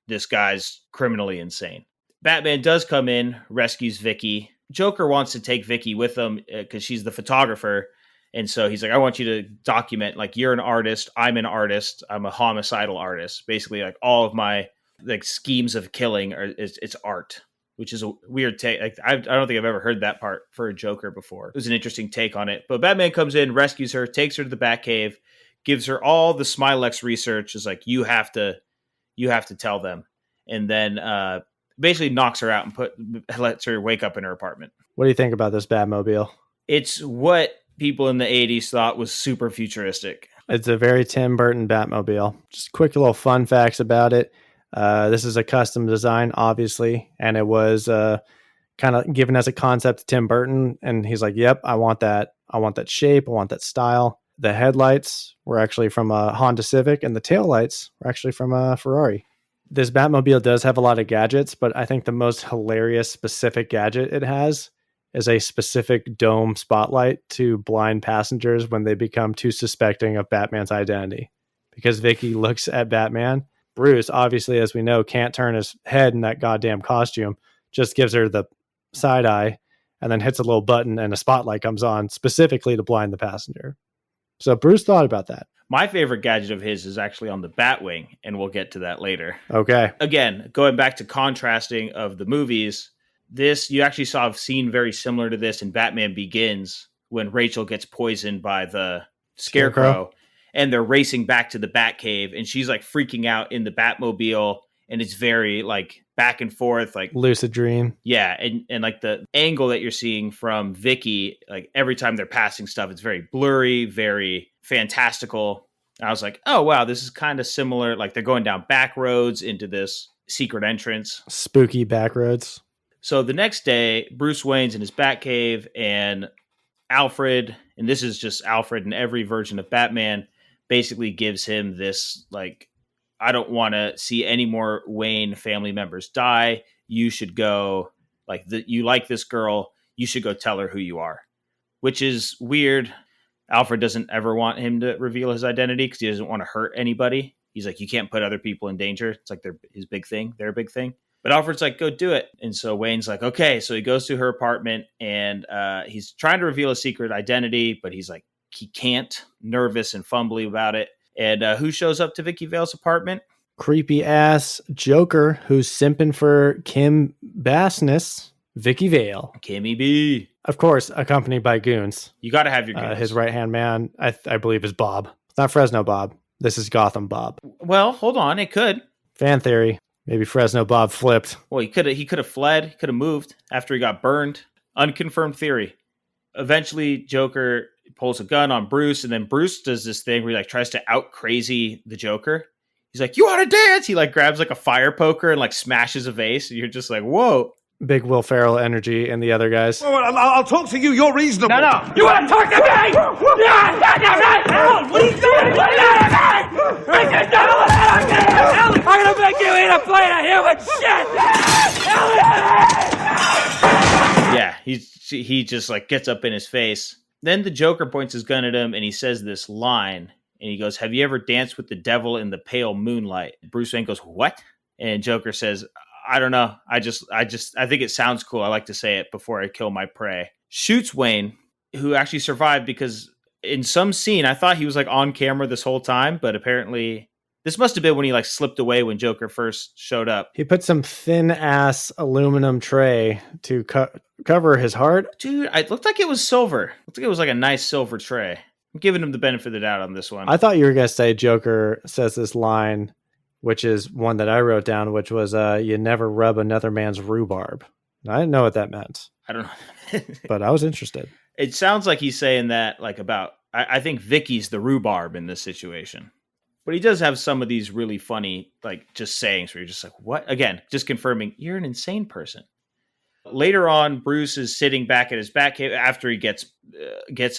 this guy's criminally insane. Batman does come in, rescues Vicky. Joker wants to take Vicky with him because she's the photographer. And so he's like, I want you to document, like, you're an artist. I'm an artist. I'm a homicidal artist. Basically, like, all of my like schemes of killing it's art, which is a weird take. Like, I don't think I've ever heard that part for a Joker before. It was an interesting take on it. But Batman comes in, rescues her, takes her to the Batcave, gives her all the Smilex research. Is like, you have to tell them, and then basically knocks her out and lets her wake up in her apartment. What do you think about this Batmobile? It's what people in the 80s thought was super futuristic. It's a very Tim Burton Batmobile. Just quick little fun facts about it. This is a custom design, obviously, and it was kind of given as a concept to Tim Burton, and he's like, yep, I want that shape, I want that style. The headlights were actually from a Honda Civic, and the taillights were actually from a Ferrari. This Batmobile does have a lot of gadgets, but I think the most hilarious specific gadget it has is a specific dome spotlight to blind passengers when they become too suspecting of Batman's identity. Because Vicky looks at Batman. Bruce, obviously, as we know, can't turn his head in that goddamn costume, just gives her the side eye and then hits a little button and a spotlight comes on specifically to blind the passenger. So Bruce thought about that. My favorite gadget of his is actually on the Batwing, and we'll get to that later. Okay. Again, going back to contrasting of the movies, this, you actually saw a scene very similar to this in Batman Begins when Rachel gets poisoned by the Scarecrow. And they're racing back to the Batcave, and she's like freaking out in the Batmobile, and it's very like back and forth, like lucid dream. Yeah, and like the angle that you're seeing from Vicky, like every time they're passing stuff, it's very blurry, very fantastical. I was like, oh wow, this is kind of similar. Like they're going down back roads into this secret entrance, spooky back roads. So the next day, Bruce Wayne's in his Batcave, and Alfred, and this is just Alfred in every version of Batman, basically gives him this, like, I don't want to see any more Wayne family members die. You should go, like, you like this girl, you should go tell her who you are, which is weird. Alfred doesn't ever want him to reveal his identity because he doesn't want to hurt anybody. He's like, you can't put other people in danger. It's like his big thing, their big thing. But Alfred's like, go do it. And so Wayne's like, okay. So he goes to her apartment, and he's trying to reveal a secret identity, but he's like, he can't, nervous and fumbly about it. And who shows up to Vicky Vale's apartment? Creepy ass Joker who's simping for Kim Bassness, Vicky Vale. Kimmy B. Of course, accompanied by goons. You got to have your goons. His right-hand man, I believe, is Bob. It's not Fresno Bob. This is Gotham Bob. Well, hold on. It could. Fan theory. Maybe Fresno Bob flipped. Well, he could have fled. He could have moved after he got burned. Unconfirmed theory. Eventually, Joker pulls a gun on Bruce, and then Bruce does this thing where he like tries to out crazy the Joker. He's like, "You want to dance?" He like grabs like a fire poker and like smashes a vase. And you're just like, "Whoa!" Big Will Ferrell energy and the other guys. Well, I'll talk to you. You're reasonable. No. You want to talk to me? Yeah, Alan, what are you doing? I'm going to make you eat a plate of human shit. Yeah, he just like gets up in his face. Then the Joker points his gun at him, and he says this line, and he goes, "Have you ever danced with the devil in the pale moonlight?" Bruce Wayne goes, "What?" And Joker says, "I don't know. I think it sounds cool. I like to say it before I kill my prey." Shoots Wayne, who actually survived because in some scene, I thought he was like on camera this whole time, but apparently this must have been when he like slipped away when Joker first showed up. He put some thin ass aluminum tray to cover his heart. Dude, it looked like it was silver. It looked like it was like a nice silver tray. I'm giving him the benefit of the doubt on this one. I thought you were going to say Joker says this line, which is one that I wrote down, which was, you never rub another man's rhubarb. I didn't know what that meant. I don't know. But I was interested. It sounds like he's saying that like about, I think Vicky's the rhubarb in this situation. But he does have some of these really funny, like just sayings where you're just like, what? Again, just confirming you're an insane person. Later on, Bruce is sitting back at his Batcave after he gets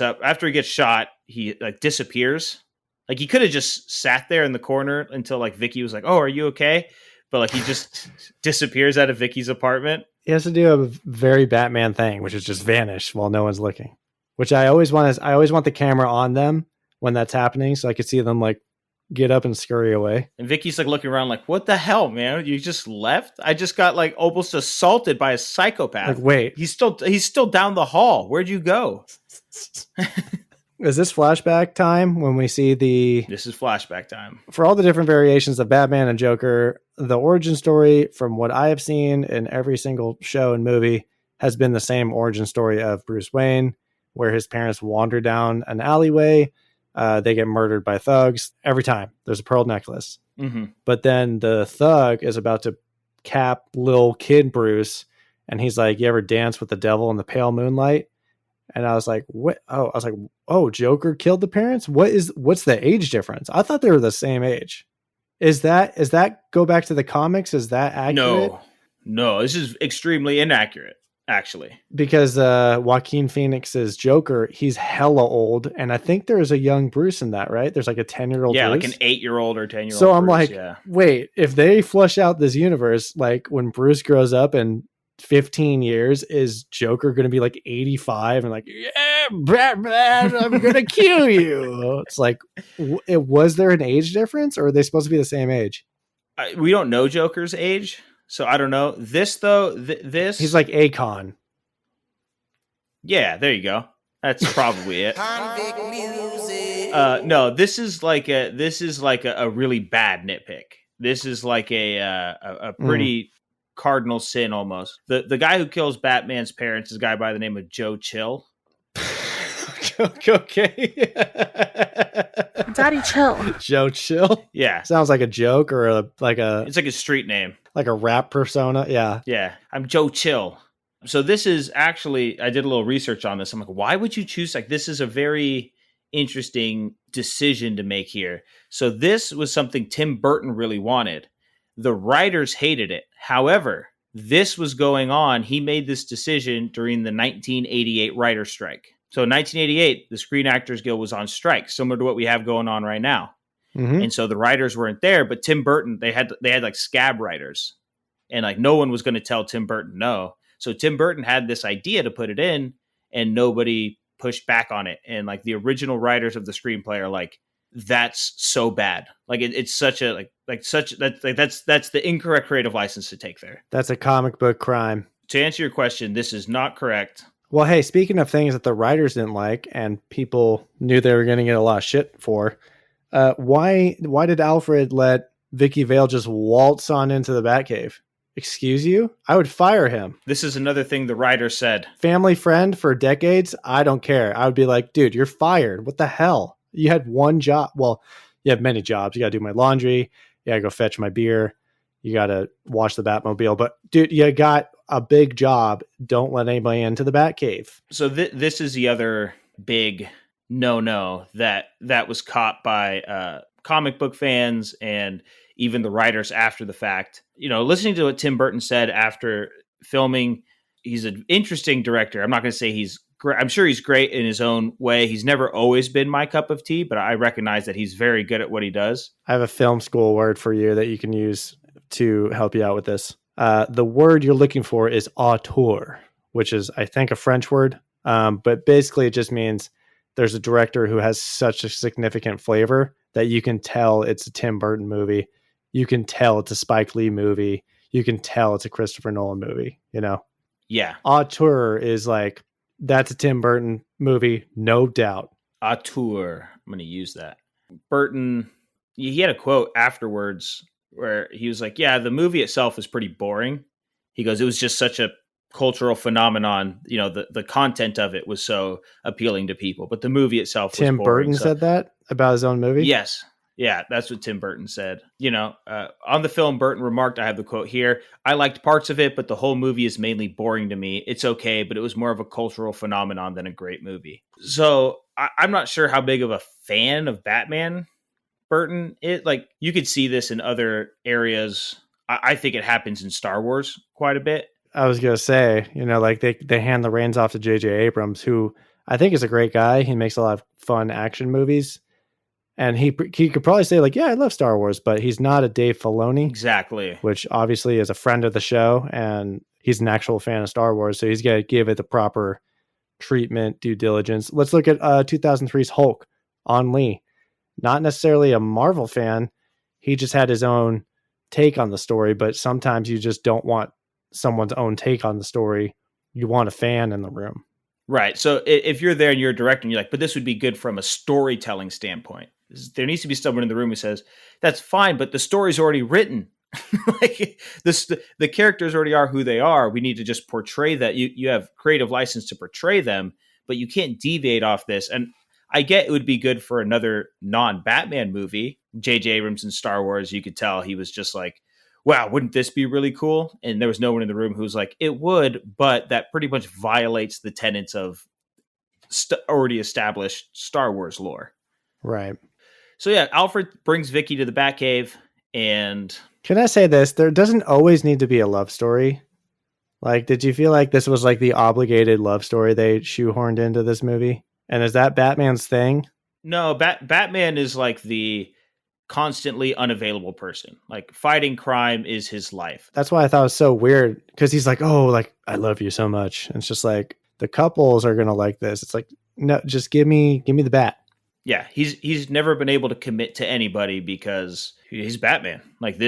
up. After he gets shot, he like disappears. Like he could have just sat there in the corner until like Vicky was like, "Oh, are you okay?" But like he just disappears out of Vicky's apartment. He has to do a very Batman thing, which is just vanish while no one's looking. Which I always want the camera on them when that's happening, so I could see them like get up and scurry away. And Vicky's like looking around like, "What the hell, man? You just left? I just got like almost assaulted by a psychopath." Like, wait, he's still down the hall. Where'd you go? Is this flashback time when we see This is flashback time. for all the different variations of Batman and Joker, the origin story from what I have seen in every single show and movie has been the same origin story of Bruce Wayne, where his parents wander down an alleyway. They get murdered by thugs every time. There's a pearl necklace. Mm-hmm. But then the thug is about to cap little kid Bruce. And he's like, you ever dance with the devil in the pale moonlight? And I was like, what? Oh, Joker killed the parents? What's the age difference? I thought they were the same age. Is that go back to the comics? Is that accurate? No, this is extremely inaccurate, actually. Because Joaquin Phoenix's Joker, he's hella old. And I think there's a young Bruce in that, right? There's like a 10-year-old Yeah, Bruce. like an 8-year-old or 10-year-old. So I'm Bruce, like, yeah. wait, if they flush out this universe, like when Bruce grows up in 15 years, is Joker going to be like 85 and like, yeah, Batman, I'm going to kill you? It's like, was there an age difference, or are they supposed to be the same age? We don't know Joker's age, so I don't know. This though, this he's like Akon. Yeah, there you go. That's probably it. No, this is like a really bad nitpick. This is like a pretty cardinal sin almost. The guy who kills Batman's parents is a guy by the name of Joe Chill. Okay. Daddy, chill. Joe Chill. Yeah, Sounds like a joke or it's like a street name. like a rap persona. Yeah. Yeah, I'm Joe Chill. So this is actually, I did a little research on this. I'm like, why would you choose? Like, this is a very interesting decision to make here. So this was something Tim Burton really wanted. The writers hated it. However, this was going on. He made this decision during the 1988 writer's strike. So in 1988, the Screen Actors Guild was on strike, similar to what we have going on right now. Mm-hmm. And so the writers weren't there, but Tim Burton, they had like scab writers, and like no one was going to tell Tim Burton no. So Tim Burton had this idea to put it in, and nobody pushed back on it. And like the original writers of the screenplay are like, that's so bad. Like it's such a that's the incorrect creative license to take there. That's a comic book crime. To answer your question, this is not correct. Well, hey, speaking of things that the writers didn't like and people knew they were going to get a lot of shit for, why did Alfred let Vicky Vale just waltz on into the Batcave? Excuse you? I would fire him. This is another thing the writer said. Family friend for decades? I don't care. I would be like, dude, you're fired. What the hell? You had one job. Well, you have many jobs. You got to do my laundry. You got to go fetch my beer. You got to wash the Batmobile. But dude, you got a big job. Don't let anybody into the Batcave. So this is the other big no that was caught by comic book fans and even the writers after the fact. You know, listening to what Tim Burton said after filming, he's an interesting director. I'm not going to say he's great. I'm sure he's great in his own way. He's never always been my cup of tea, but I recognize that he's very good at what he does. I have a film school word for you that you can use to help you out with this. The word you're looking for is auteur, which is, I think, a French word. But basically it just means there's a director who has such a significant flavor that you can tell it's a Tim Burton movie. You can tell it's a Spike Lee movie. You can tell it's a Christopher Nolan movie, you know? Yeah. Auteur is like, that's a Tim Burton movie, no doubt. Auteur. I'm going to use that. Burton, he had a quote afterwards where he was like, yeah, the movie itself is pretty boring. He goes, it was just such a cultural phenomenon. You know, the content of it was so appealing to people, but the movie itself was Tim boring. Burton said that about his own movie? Yes. Yeah, that's what Tim Burton said. You know, on the film, Burton remarked, I have the quote here, I liked parts of it, but the whole movie is mainly boring to me. It's okay, but it was more of a cultural phenomenon than a great movie. So I'm not sure how big of a fan of Batman Burton is. Like, you could see this in other areas. I think it happens in Star Wars quite a bit. I was going to say, you know, like they hand the reins off to J.J. Abrams, who I think is a great guy. He makes a lot of fun action movies. And he could probably say, like, yeah, I love Star Wars, but he's not a Dave Filoni. Exactly. Which obviously is a friend of the show, and he's an actual fan of Star Wars, so he's got to give it the proper treatment, due diligence. Let's look at 2003's Hulk, On Lee. Not necessarily a Marvel fan. He just had his own take on the story, but sometimes you just don't want someone's own take on the story. You want a fan in the room. Right. So if you're there and you're a director and you're like, but this would be good from a storytelling standpoint. There needs to be someone in the room who says, that's fine, but the story's already written. Like the characters already are who they are. We need to just portray that. You have creative license to portray them, but you can't deviate off this. And I get it would be good for another non-Batman movie. J.J. Abrams in Star Wars, you could tell he was just like, wow, wouldn't this be really cool? And there was no one in the room who was like, it would, but that pretty much violates the tenets of already established Star Wars lore. Right. So yeah, Alfred brings Vicky to the Batcave, and... Can I say this? There doesn't always need to be a love story. Like, did you feel like this was like the obligated love story they shoehorned into this movie? And is that Batman's thing? No, Batman is like the constantly unavailable person. Like, fighting crime is his life. That's why I thought it was so weird, because he's like, oh, like, I love you so much. And it's just like, the couples are going to like this. It's like, no, just give me the bat. Yeah, he's never been able to commit to anybody because he's Batman. Like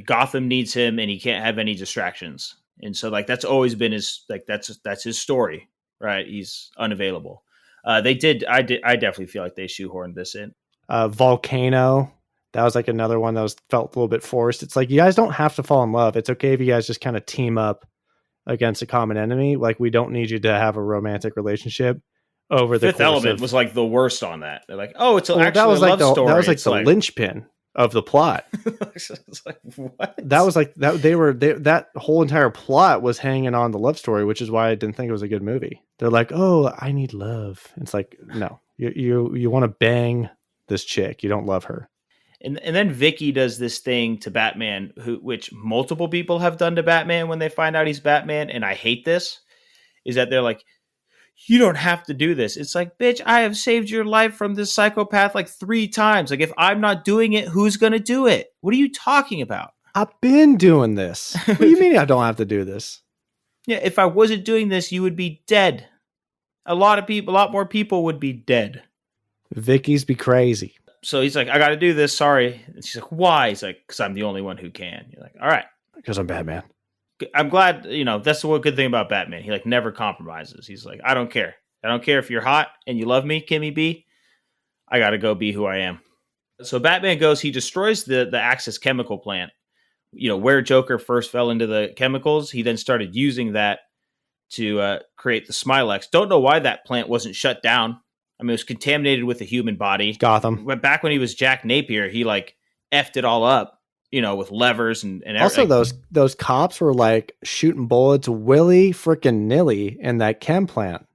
Gotham needs him, and he can't have any distractions. And so, like, that's always been his, like, that's his story, right? He's unavailable. I definitely feel like they shoehorned this in. Volcano. That was like another one that felt a little bit forced. It's like, you guys don't have to fall in love. It's okay if you guys just kind of team up against a common enemy. Like, we don't need you to have a romantic relationship over the Fifth Element was like the worst on that. They're like, oh, it's actually that was a like love story. That was like the linchpin of the plot. It's like, what? That was like that. That whole entire plot was hanging on the love story, which is why I didn't think it was a good movie. They're like, oh, I need love. It's like, no, you want to bang this chick. You don't love her. And then Vicky does this thing to Batman, which multiple people have done to Batman when they find out he's Batman. And I hate this, is that they're like, you don't have to do this. It's like, bitch, I have saved your life from this psychopath like 3 times. Like, if I'm not doing it, who's going to do it? What are you talking about? I've been doing this. What do you mean I don't have to do this? Yeah, if I wasn't doing this, you would be dead. A lot more people would be dead. Vicky's be crazy. So he's like, I got to do this. Sorry. And she's like, why? He's like, because I'm the only one who can. You're like, all right. Because I'm Batman. I'm glad, that's the one good thing about Batman. He like never compromises. He's like, I don't care. I don't care if you're hot and you love me, Kimmy B. I got to go be who I am. So Batman goes, he destroys the Axis chemical plant. Where Joker first fell into the chemicals, he then started using that to create the Smilex. Don't know why that plant wasn't shut down. I mean, it was contaminated with the human body. Gotham. But back when he was Jack Napier, he like effed it all up. With levers and everything. Also, those cops were like shooting bullets willy freaking nilly in that chem plant,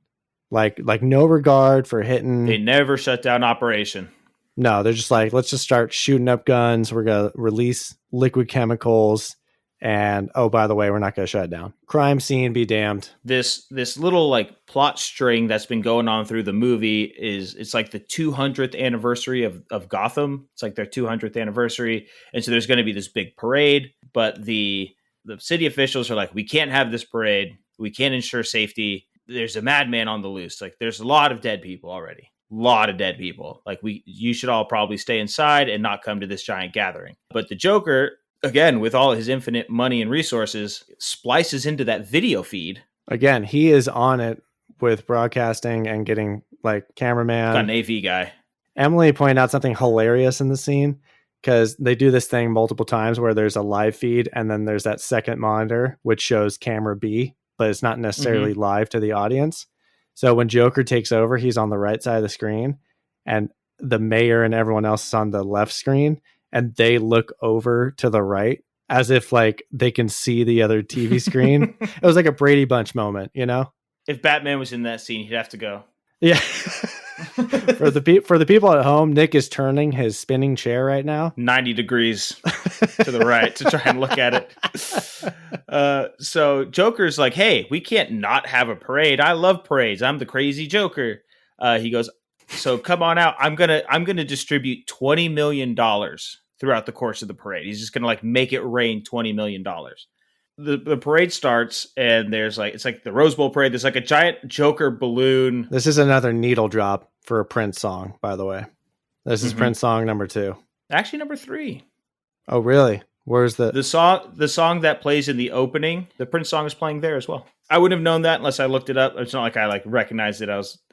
like no regard for hitting. They never shut down operation. No, they're just like, let's just start shooting up guns. We're gonna release liquid chemicals, and oh, by the way, we're not gonna shut it down. Crime scene be damned. This little like plot string that's been going on through the movie it's like the 200th anniversary of Gotham. It's like their 200th anniversary, and so there's going to be this big parade. But the city officials are like, we can't have this parade. We can't ensure safety. There's a madman on the loose. Like, there's a lot of dead people already. Lot of dead people. Like, you should all probably stay inside and not come to this giant gathering. But the Joker, again, with all his infinite money and resources, splices into that video feed. Again, he is on it with broadcasting and getting like cameraman. Got an AV guy. Emily pointed out something hilarious in the scene, because they do this thing multiple times where there's a live feed and then there's that second monitor which shows camera B, but it's not necessarily live to the audience. So when Joker takes over, he's on the right side of the screen, and the mayor and everyone else is on the left screen, and they look over to the right as if like they can see the other TV screen. It was like a Brady Bunch moment, If Batman was in that scene, he'd have to go. Yeah. For the people at home, Nick is turning his spinning chair right now 90 degrees to the right to try and look at it. So Joker's like, hey, we can't not have a parade. I love parades. I'm the crazy Joker. He goes, so come on out. I'm gonna distribute $20 million throughout the course of the parade. He's just gonna like make it rain $20 million. The parade starts, and it's like the Rose Bowl parade. There's like a giant Joker balloon. This is another needle drop for a Prince song, by the way. This is Prince song number 2. Actually, number 3. Oh, really? Where's the song that plays in the opening? The Prince song is playing there as well. I wouldn't have known that unless I looked it up. It's not like I like recognized it.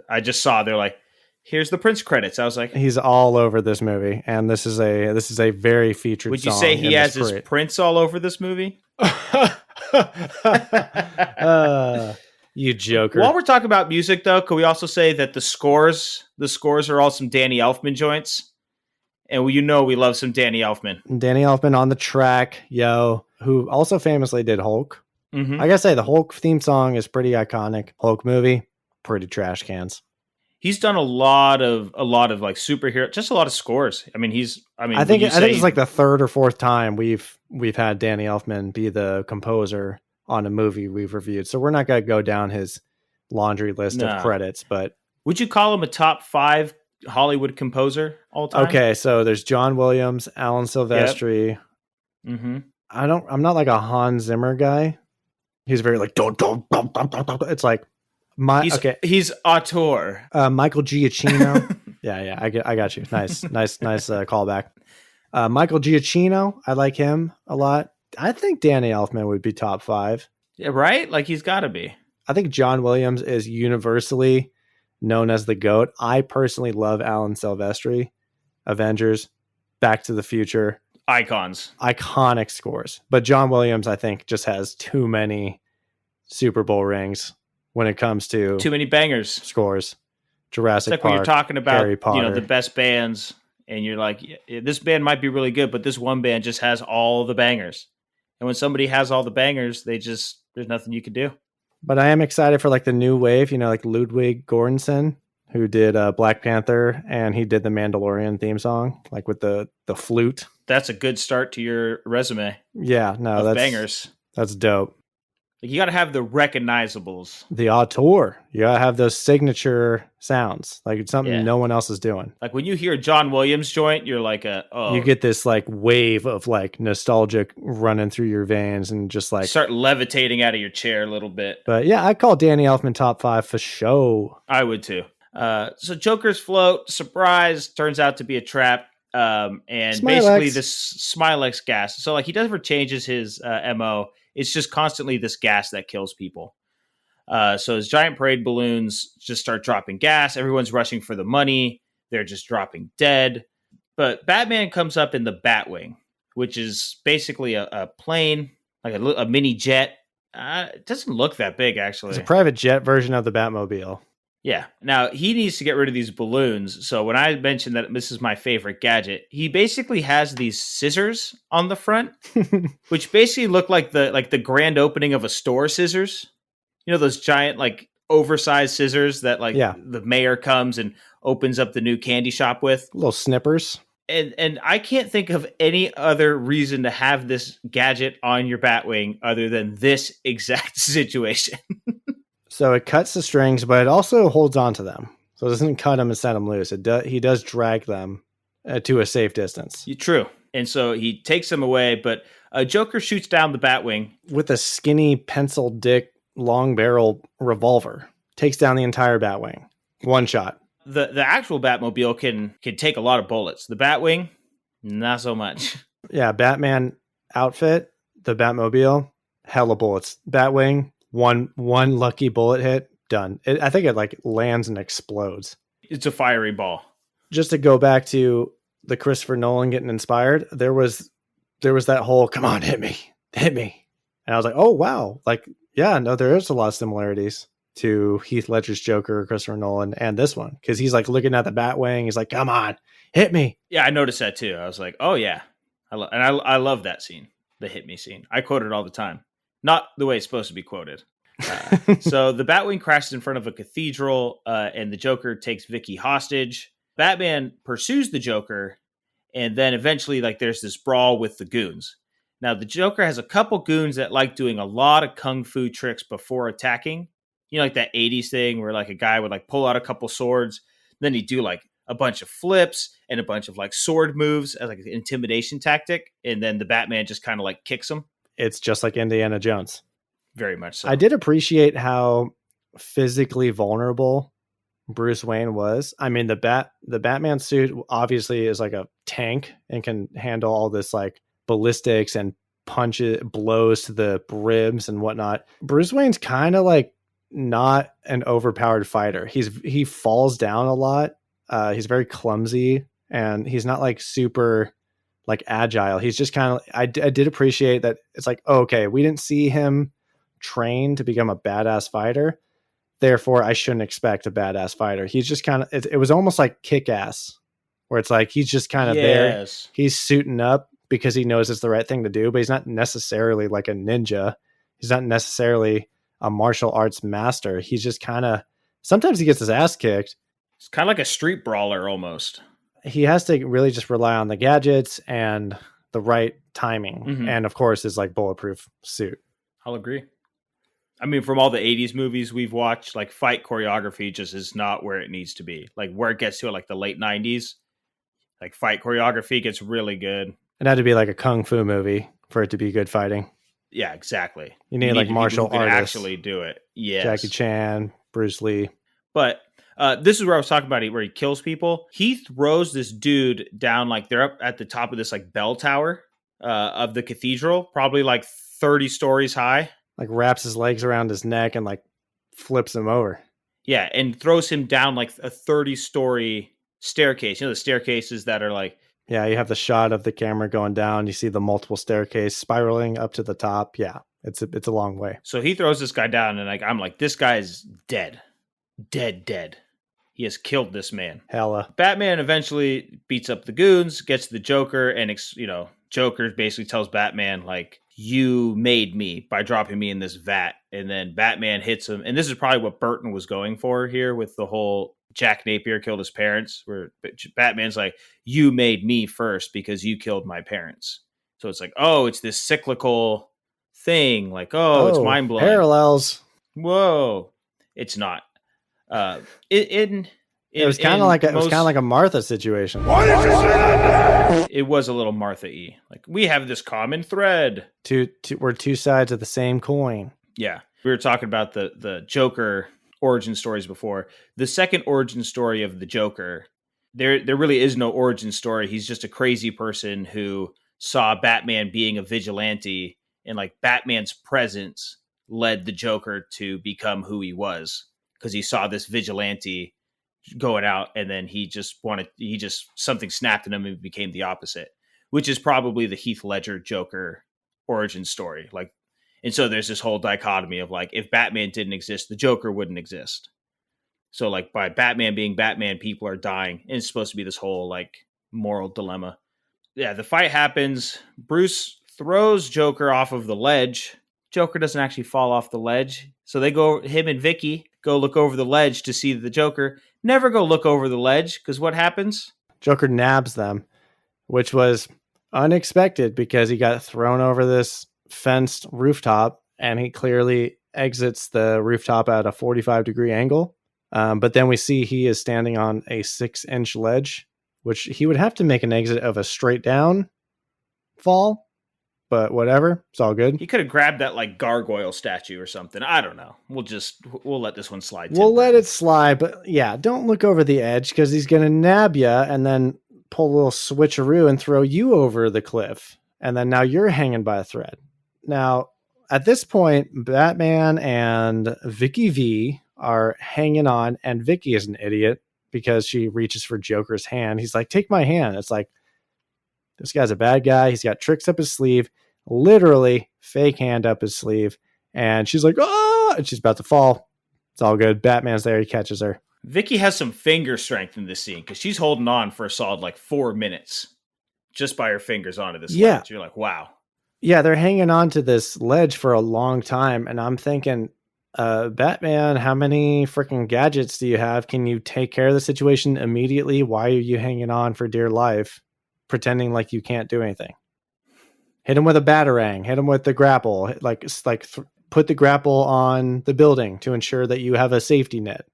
I just saw they're like, here's the Prince credits. I was like, He's all over this movie, and this is a very featured. Would you song say he in has this his parade. Prince all over this movie? You joker. While we're talking about music, though, could we also say that the scores are all some Danny Elfman joints? And we love some Danny Elfman. Danny Elfman on the track, who also famously did Hulk. Mm-hmm. I gotta say, the Hulk theme song is pretty iconic. Hulk movie, pretty trash cans. He's done a lot of like superhero, just a lot of scores. I think it's like the third or fourth time we've had Danny Elfman be the composer on a movie we've reviewed. So we're not gonna go down his laundry list of credits, but would you call him a top 5 Hollywood composer all time? Okay, so there's John Williams, Alan Silvestri. Yep. Mm-hmm. I'm not like a Hans Zimmer guy. He's very like it's like he's auteur. Michael Giacchino. yeah, I got you. Nice callback. Michael Giacchino, I like him a lot. I think Danny Elfman would be top 5. Yeah, right? Like he's got to be. I think John Williams is universally known as the GOAT. I personally love Alan Silvestri, Avengers, Back to the Future. Iconic scores. But John Williams, I think, just has too many Super Bowl rings when it comes to too many bangers scores. Jurassic Park, when you're talking about Harry Potter. The best bands, and you're like, this band might be really good, but this one band just has all the bangers. And when somebody has all the bangers, there's nothing you can do. But I am excited for like the new wave, like Ludwig Göransson, who did Black Panther, and he did the Mandalorian theme song, like with the flute. That's a good start to your resume. Yeah, no, that's bangers. That's dope. You got to have the recognizables. The auteur. You got to have those signature sounds. Like it's something no one else is doing. Like when you hear a John Williams joint, you're like, you get this like wave of like nostalgic running through your veins and just like start levitating out of your chair a little bit. But yeah, I call Danny Elfman top 5 for show. I would too. So Joker's float, surprise, turns out to be a trap. And Smilex. Basically this Smilex gas. So like he never changes his MO. It's just constantly this gas that kills people. So as giant parade balloons just start dropping gas, everyone's rushing for the money. They're just dropping dead. But Batman comes up in the Batwing, which is basically a plane, like a mini jet. It doesn't look that big, actually. It's a private jet version of the Batmobile. Yeah. Now, he needs to get rid of these balloons. So when I mentioned that this is my favorite gadget, he basically has these scissors on the front, which basically look like the grand opening of a store scissors. Those giant, like, oversized scissors that, like, the mayor comes and opens up the new candy shop with. Little snippers. And I can't think of any other reason to have this gadget on your Batwing other than this exact situation. So it cuts the strings, but it also holds on to them. So it doesn't cut them and set them loose. He does drag them to a safe distance. True. And so he takes them away, but Joker shoots down the Batwing. With a skinny pencil dick long barrel revolver. Takes down the entire Batwing. One shot. The actual Batmobile can take a lot of bullets. The Batwing, not so much. Yeah, Batman outfit, the Batmobile, hella bullets. Batwing, one lucky bullet hit, done. I think it like lands and explodes. It's a fiery ball. Just to go back to the Christopher Nolan getting inspired, there was that whole come on, hit me. And I was like, oh wow, like yeah, no, there is a lot of similarities to Heath Ledger's Joker, Christopher Nolan, and this one because he's like looking at the Batwing. He's like, come on, hit me. Yeah, I noticed that too. I was like, oh yeah, I love that scene, the hit me scene. I quote it all the time. Not the way it's supposed to be quoted. So the Batwing crashes in front of a cathedral, and the Joker takes Vicky hostage. Batman pursues the Joker, and then eventually, like, there's this brawl with the goons. Now, the Joker has a couple goons that like doing a lot of kung fu tricks before attacking. Like that 80s thing where, like, a guy would, like, pull out a couple swords, then he'd do, like, a bunch of flips and a bunch of, like, sword moves as, like, an intimidation tactic, and then the Batman just kind of, like, kicks him. It's just like Indiana Jones. Very much so. I did appreciate how physically vulnerable Bruce Wayne was. I mean, the Batman suit obviously is like a tank and can handle all this like ballistics and punches, blows to the ribs and whatnot. Bruce Wayne's kind of like not an overpowered fighter. He falls down a lot. He's very clumsy, and he's not like super like agile. He's just kind of, I did appreciate that. It's like, okay, we didn't see him train to become a badass fighter. Therefore, I shouldn't expect a badass fighter. He's just kind of, it was almost like Kick-Ass, where it's like, he's just kind of there. He's suiting up because he knows it's the right thing to do, but he's not necessarily like a ninja. He's not necessarily a martial arts master. He's just kind of, sometimes he gets his ass kicked. It's kind of like a street brawler almost. He has to really just rely on the gadgets and the right timing. Mm-hmm. And of course, his like bulletproof suit. I'll agree. I mean, from all the 80s movies we've watched, like fight choreography just is not where it needs to be. Like where it gets to like the late 90s, like fight choreography gets really good. It had to be like a kung fu movie for it to be good fighting. Yeah, exactly. You need like martial artists. Actually do it. Yes. Jackie Chan, Bruce Lee. But this is where I was talking about where he kills people. He throws this dude down, like they're up at the top of this like bell tower of the cathedral, probably like 30 stories high. Like wraps his legs around his neck and like flips him over. Yeah, and throws him down like a 30-story staircase. You know, the staircases that are like... Yeah, you have the shot of the camera going down. You see the multiple staircase spiraling up to the top. Yeah, it's a long way. So he throws this guy down, and like I'm like, this guy is dead. Dead. He has killed this man. Hella. Batman eventually beats up the goons, gets the Joker, and Joker basically tells Batman, like, you made me by dropping me in this vat. And then Batman hits him. And this is probably what Burton was going for here with the whole Jack Napier killed his parents, where Batman's like, you made me first because you killed my parents. So it's like, oh, it's this cyclical thing. Like, it's mind blowing. Parallels. Whoa. It's not. It was kind of like a Martha situation. Why did you say that? It was a little Martha-y. Like, we have this common thread. We're two sides of the same coin. Yeah. We were talking about the Joker origin stories before. The second origin story of the Joker, there really is no origin story. He's just a crazy person who saw Batman being a vigilante, and like Batman's presence led the Joker to become who he was, because he saw this vigilante going out, and then something snapped in him and became the opposite, which is probably the Heath Ledger Joker origin story. Like, and so there's this whole dichotomy of like, if Batman didn't exist, the Joker wouldn't exist. So like by Batman being Batman, people are dying, and it's supposed to be this whole like moral dilemma. Yeah, the fight happens. Bruce throws Joker off of the ledge. Joker doesn't actually fall off the ledge. So him and Vicky go look over the ledge to see the Joker. Never go look over the ledge, because what happens? Joker nabs them, which was unexpected because he got thrown over this fenced rooftop, and he clearly exits the rooftop at a 45-degree angle. But then we see he is standing on a 6-inch ledge, which he would have to make an exit of a straight down fall. But whatever, it's all good. He could have grabbed that like gargoyle statue or something. I don't know. We'll let this one slide. We'll let it slide, but yeah, don't look over the edge, because he's going to nab you and then pull a little switcheroo and throw you over the cliff. And then now you're hanging by a thread. Now, at this point, Batman and Vicky V are hanging on, and Vicky is an idiot because she reaches for Joker's hand. He's like, take my hand. It's like, this guy's a bad guy. He's got tricks up his sleeve, literally fake hand up his sleeve. And she's like, oh, and she's about to fall. It's all good. Batman's there. He catches her. Vicky has some finger strength in this scene, because she's holding on for a solid like 4 minutes just by her fingers onto this ledge. You're like, wow. Yeah, they're hanging on to this ledge for a long time. And I'm thinking, Batman, how many freaking gadgets do you have? Can you take care of the situation immediately? Why are you hanging on for dear life, pretending like you can't do anything? Hit him with a batarang. Hit him with the grapple. Put the grapple on the building to ensure that you have a safety net,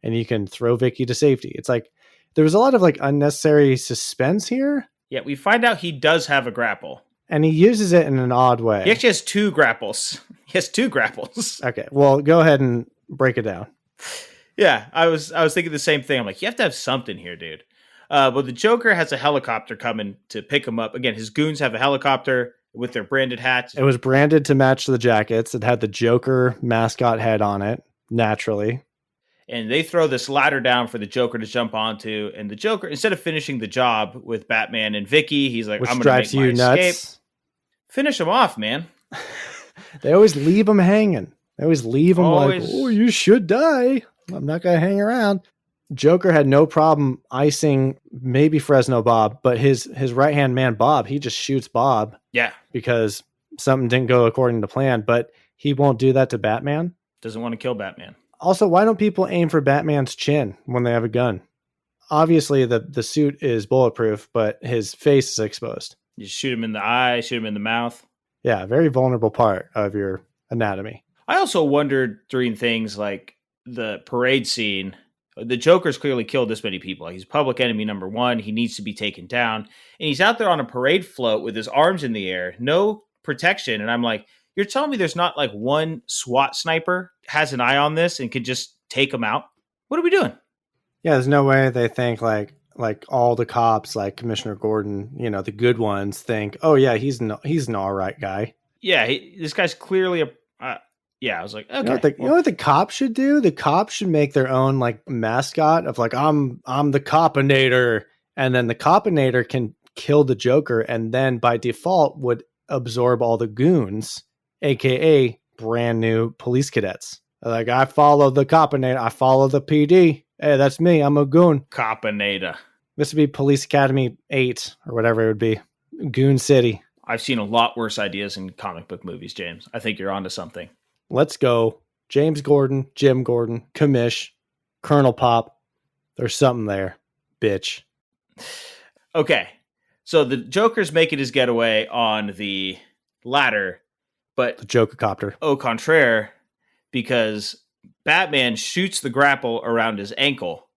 and you can throw Vicky to safety. It's like there was a lot of like unnecessary suspense here. Yeah, we find out he does have a grapple, and he uses it in an odd way. He actually has 2 grapples. He has 2 grapples. Okay, well, go ahead and break it down. Yeah, I was thinking the same thing. I'm like, you have to have something here, dude. But the Joker has a helicopter coming to pick him up. Again, his goons have a helicopter. with their branded hats. It was branded to match the jackets. It had the Joker mascot head on it, naturally. And they throw this ladder down for the Joker to jump onto. And the Joker, instead of finishing the job with Batman and Vicky, he's like, Which I'm going to make my escape. Finish him off, man. They always leave him hanging. They always leave him like, oh, you should die. I'm not going to hang around. Joker had no problem icing maybe Fresno Bob, but his right-hand man, Bob, he just shoots Bob. Yeah. Because something didn't go according to plan, but he won't do that to Batman. Doesn't want to kill Batman. Also, why don't people aim for Batman's chin when they have a gun? Obviously, the suit is bulletproof, but his face is exposed. You shoot him in the eye, shoot him in the mouth. Yeah, very vulnerable part of your anatomy. I also wondered during things like the parade scene, the Joker's clearly killed this many people. He's public enemy number one. He needs to be taken down. And he's out there on a parade float with his arms in the air, no protection. And I'm like, you're telling me there's not like one SWAT sniper has an eye on this and could just take him out? What are we doing? Yeah, there's no way they think like all the cops, like Commissioner Gordon, the good ones think, oh yeah, he's an all right guy. Yeah, this guy's clearly a. Yeah, I was like, okay. You know what the cops should do? The cops should make their own like mascot of like I'm the Copinator, and then the Copinator can kill the Joker, and then by default would absorb all the goons, aka brand new police cadets. Like, I follow the Copinator, I follow the PD. Hey, that's me. I'm a goon. Copinator. This would be Police Academy 8 or whatever it would be. Goon City. I've seen a lot worse ideas in comic book movies, James. I think you're onto something. Let's go. James Gordon, Jim Gordon, Commish, Colonel Pop. There's something there, bitch. Okay. So the Joker's making his getaway on the ladder, but the Joker copter. Au contraire, because Batman shoots the grapple around his ankle,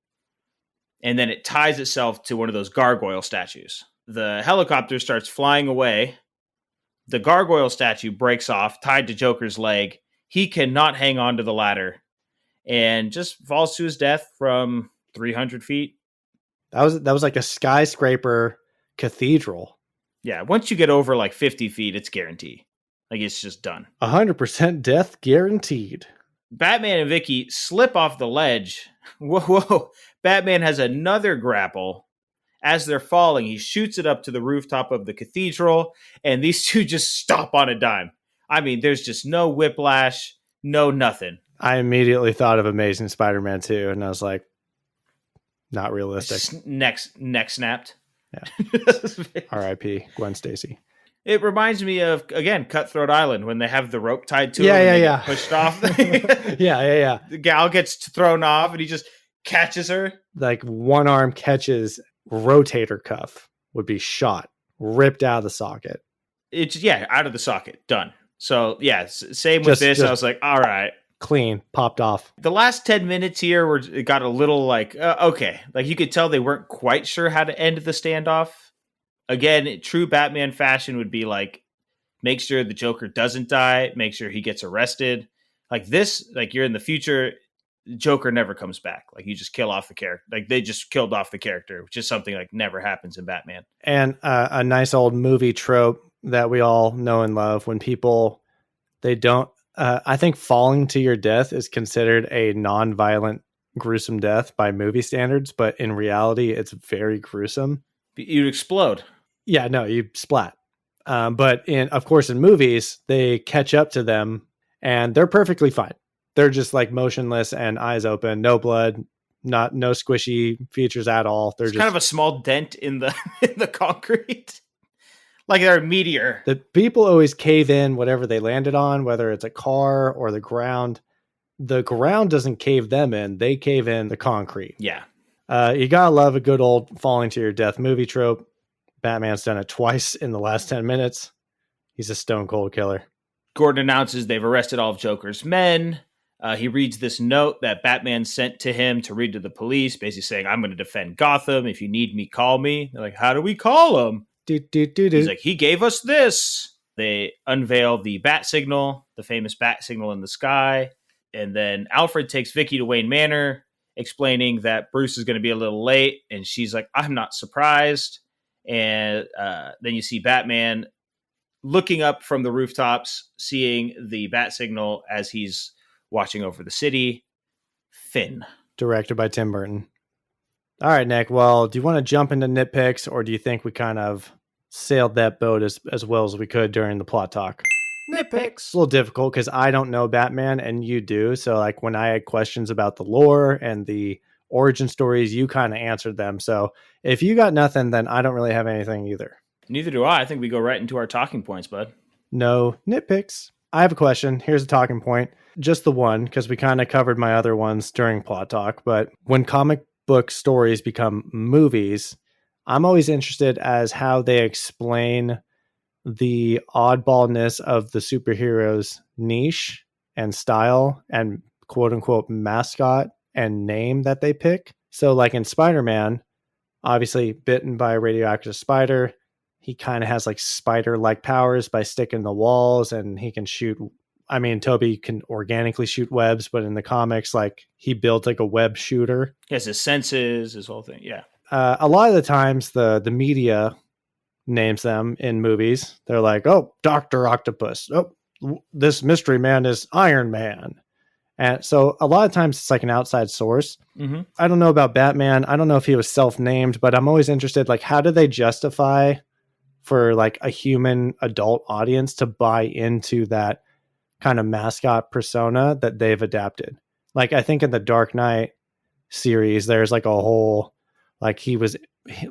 and then it ties itself to one of those gargoyle statues. The helicopter starts flying away. The gargoyle statue breaks off, tied to Joker's leg. He cannot hang on to the ladder and just falls to his death from 300 feet. That was like a skyscraper cathedral. Yeah, once you get over like 50 feet, it's guaranteed. Like, it's just done. 100% death guaranteed. Batman and Vicky slip off the ledge. Whoa. Batman has another grapple. As they're falling, he shoots it up to the rooftop of the cathedral, and these two just stop on a dime. I mean, there's just no whiplash, no nothing. I immediately thought of Amazing Spider-Man 2, and I was like, not realistic. Neck snapped. Yeah. R.I.P. Gwen Stacy. It reminds me of, again, Cutthroat Island, when they have the rope tied to him and get pushed off. Yeah. The gal gets thrown off, and he just catches her. Like, one arm catches, rotator cuff would be shot, ripped out of the socket. It's, out of the socket. Done. So, same with this. I was like, all right. Clean, popped off. The last 10 minutes here it got a little like, okay. Like, you could tell they weren't quite sure how to end the standoff. Again, true Batman fashion would be like, make sure the Joker doesn't die, make sure he gets arrested. Like this, like you're in the future, Joker never comes back. Like, you just kill off the character. Like, they just killed off the character, which is something like never happens in Batman. And a nice old movie trope that we all know and love when people, they don't, I think falling to your death is considered a non-violent, gruesome death by movie standards, but in reality, it's very gruesome. You'd explode. Yeah, no, you splat. But of course, in movies, they catch up to them and they're perfectly fine. They're just like motionless and eyes open, no blood, no squishy features at all. They're just kind of a small dent in the concrete. Like they're a meteor. The people always cave in whatever they landed on, whether it's a car or the ground. The ground doesn't cave them in. They cave in the concrete. Yeah. You gotta love a good old falling to your death movie trope. Batman's done it twice in the last 10 minutes. He's a stone cold killer. Gordon announces they've arrested all of Joker's men. He reads this note that Batman sent to him to read to the police, basically saying, I'm going to defend Gotham. If you need me, call me. They're like, how do we call him? He's like, he gave us this. They unveil the bat signal, the famous bat signal in the sky. And then Alfred takes Vicky to Wayne Manor, explaining that Bruce is going to be a little late. And she's like, I'm not surprised. And then you see Batman looking up from the rooftops, seeing the bat signal as he's watching over the city. Finn. Directed by Tim Burton. All right, Nick. Well, do you want to jump into nitpicks, or do you think we kind of sailed that boat as well as we could during the plot talk? Nitpicks. It's a little difficult because I don't know Batman and you do. So like when I had questions about the lore and the origin stories, you kind of answered them. So if you got nothing, then I don't really have anything either. Neither do I. I think we go right into our talking points, bud. No nitpicks. I have a question. Here's a talking point. Just the one, because we kind of covered my other ones during plot talk. But when comic book stories become movies, I'm always interested as how they explain the oddballness of the superhero's niche and style and quote unquote mascot and name that they pick. So like in Spider-Man, obviously bitten by a radioactive spider, he kind of has like spider-like powers by sticking the walls, and he can shoot. I mean, Toby can organically shoot webs, but in the comics, like he built like a web shooter. He has his senses, his whole thing. Yeah. A lot of the times the media names them in movies. They're like, oh, Dr. Octopus. Oh, this mystery man is Iron Man. And so a lot of times it's like an outside source. Mm-hmm. I don't know about Batman. I don't know if he was self-named, but I'm always interested, like, how do they justify for like a human adult audience to buy into that kind of mascot persona that they've adapted? Like, I think in the Dark Knight series, there's like a whole, like he was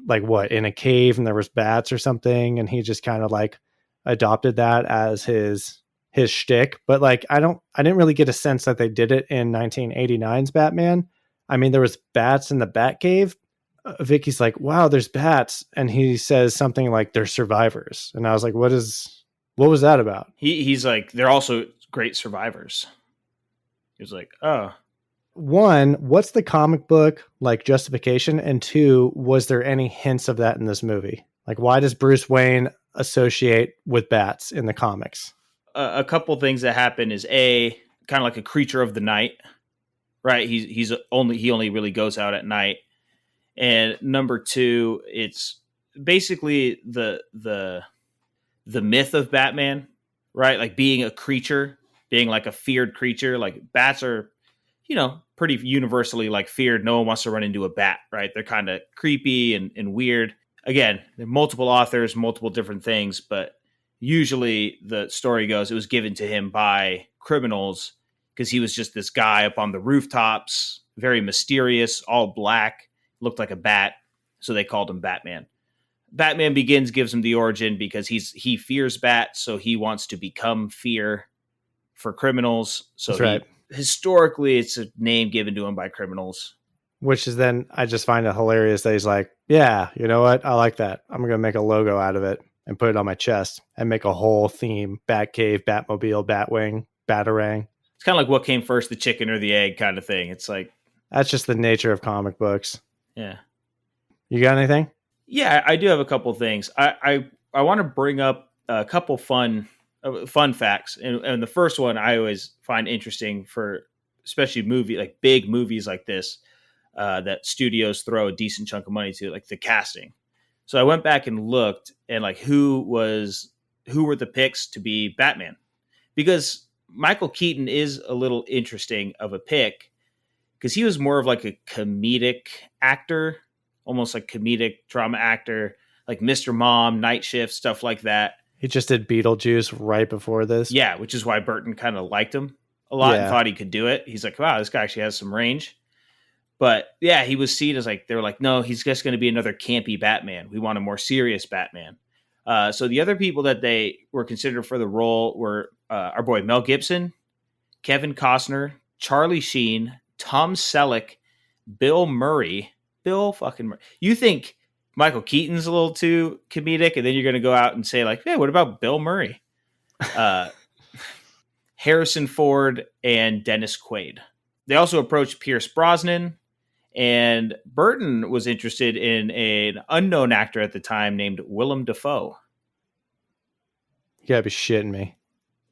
like what, in a cave and there was bats or something. And he just kind of like adopted that as his shtick. But like, I didn't really get a sense that they did it in 1989's Batman. I mean, there was bats in the Batcave. Vicky's like, wow, there's bats. And he says something like they're survivors. And I was like, what was that about? He's like, they're also great survivors. He was like, oh. One, what's the comic book like justification? And two, was there any hints of that in this movie? Like, why does Bruce Wayne associate with bats in the comics? A couple things that happen is kind of like a creature of the night, right? He only really goes out at night. And number two, it's basically the myth of Batman, right? Like being a creature, being like a feared creature. Like bats are, pretty universally like feared. No one wants to run into a bat, right? They're kind of creepy and weird. Again, there are multiple authors, multiple different things, but usually the story goes it was given to him by criminals because he was just this guy up on the rooftops, very mysterious, all black, looked like a bat. So they called him Batman. Batman Begins gives him the origin because he fears bats, so he wants to become fear for criminals. So that's right. Historically, it's a name given to him by criminals. Which is then, I just find it hilarious that he's like, yeah, you know what? I like that. I'm going to make a logo out of it and put it on my chest and make a whole theme. Batcave, Batmobile, Batwing, Batarang. It's kind of like what came first, the chicken or the egg kind of thing. It's like... That's just the nature of comic books. Yeah. You got anything? Yeah, I do have a couple things. I want to bring up a couple fun facts. And the first one I always find interesting for especially big movies like this that studios throw a decent chunk of money to, like the casting. So I went back and looked and like who were the picks to be Batman, because Michael Keaton is a little interesting of a pick because he was more of like a comedic actor, almost like comedic drama actor, like Mr. Mom, Night Shift, stuff like that. He just did Beetlejuice right before this. Yeah, which is why Burton kind of liked him a lot and thought he could do it. He's like, wow, this guy actually has some range. But yeah, he was seen as like, they were like, no, he's just going to be another campy Batman. We want a more serious Batman. So the other people that they were considered for the role were our boy Mel Gibson, Kevin Costner, Charlie Sheen, Tom Selleck, Bill Murray. You think Michael Keaton's a little too comedic, and then you're going to go out and say like, hey, what about Bill Murray? Harrison Ford and Dennis Quaid. They also approached Pierce Brosnan, and Burton was interested in an unknown actor at the time named Willem Dafoe. You gotta be shitting me.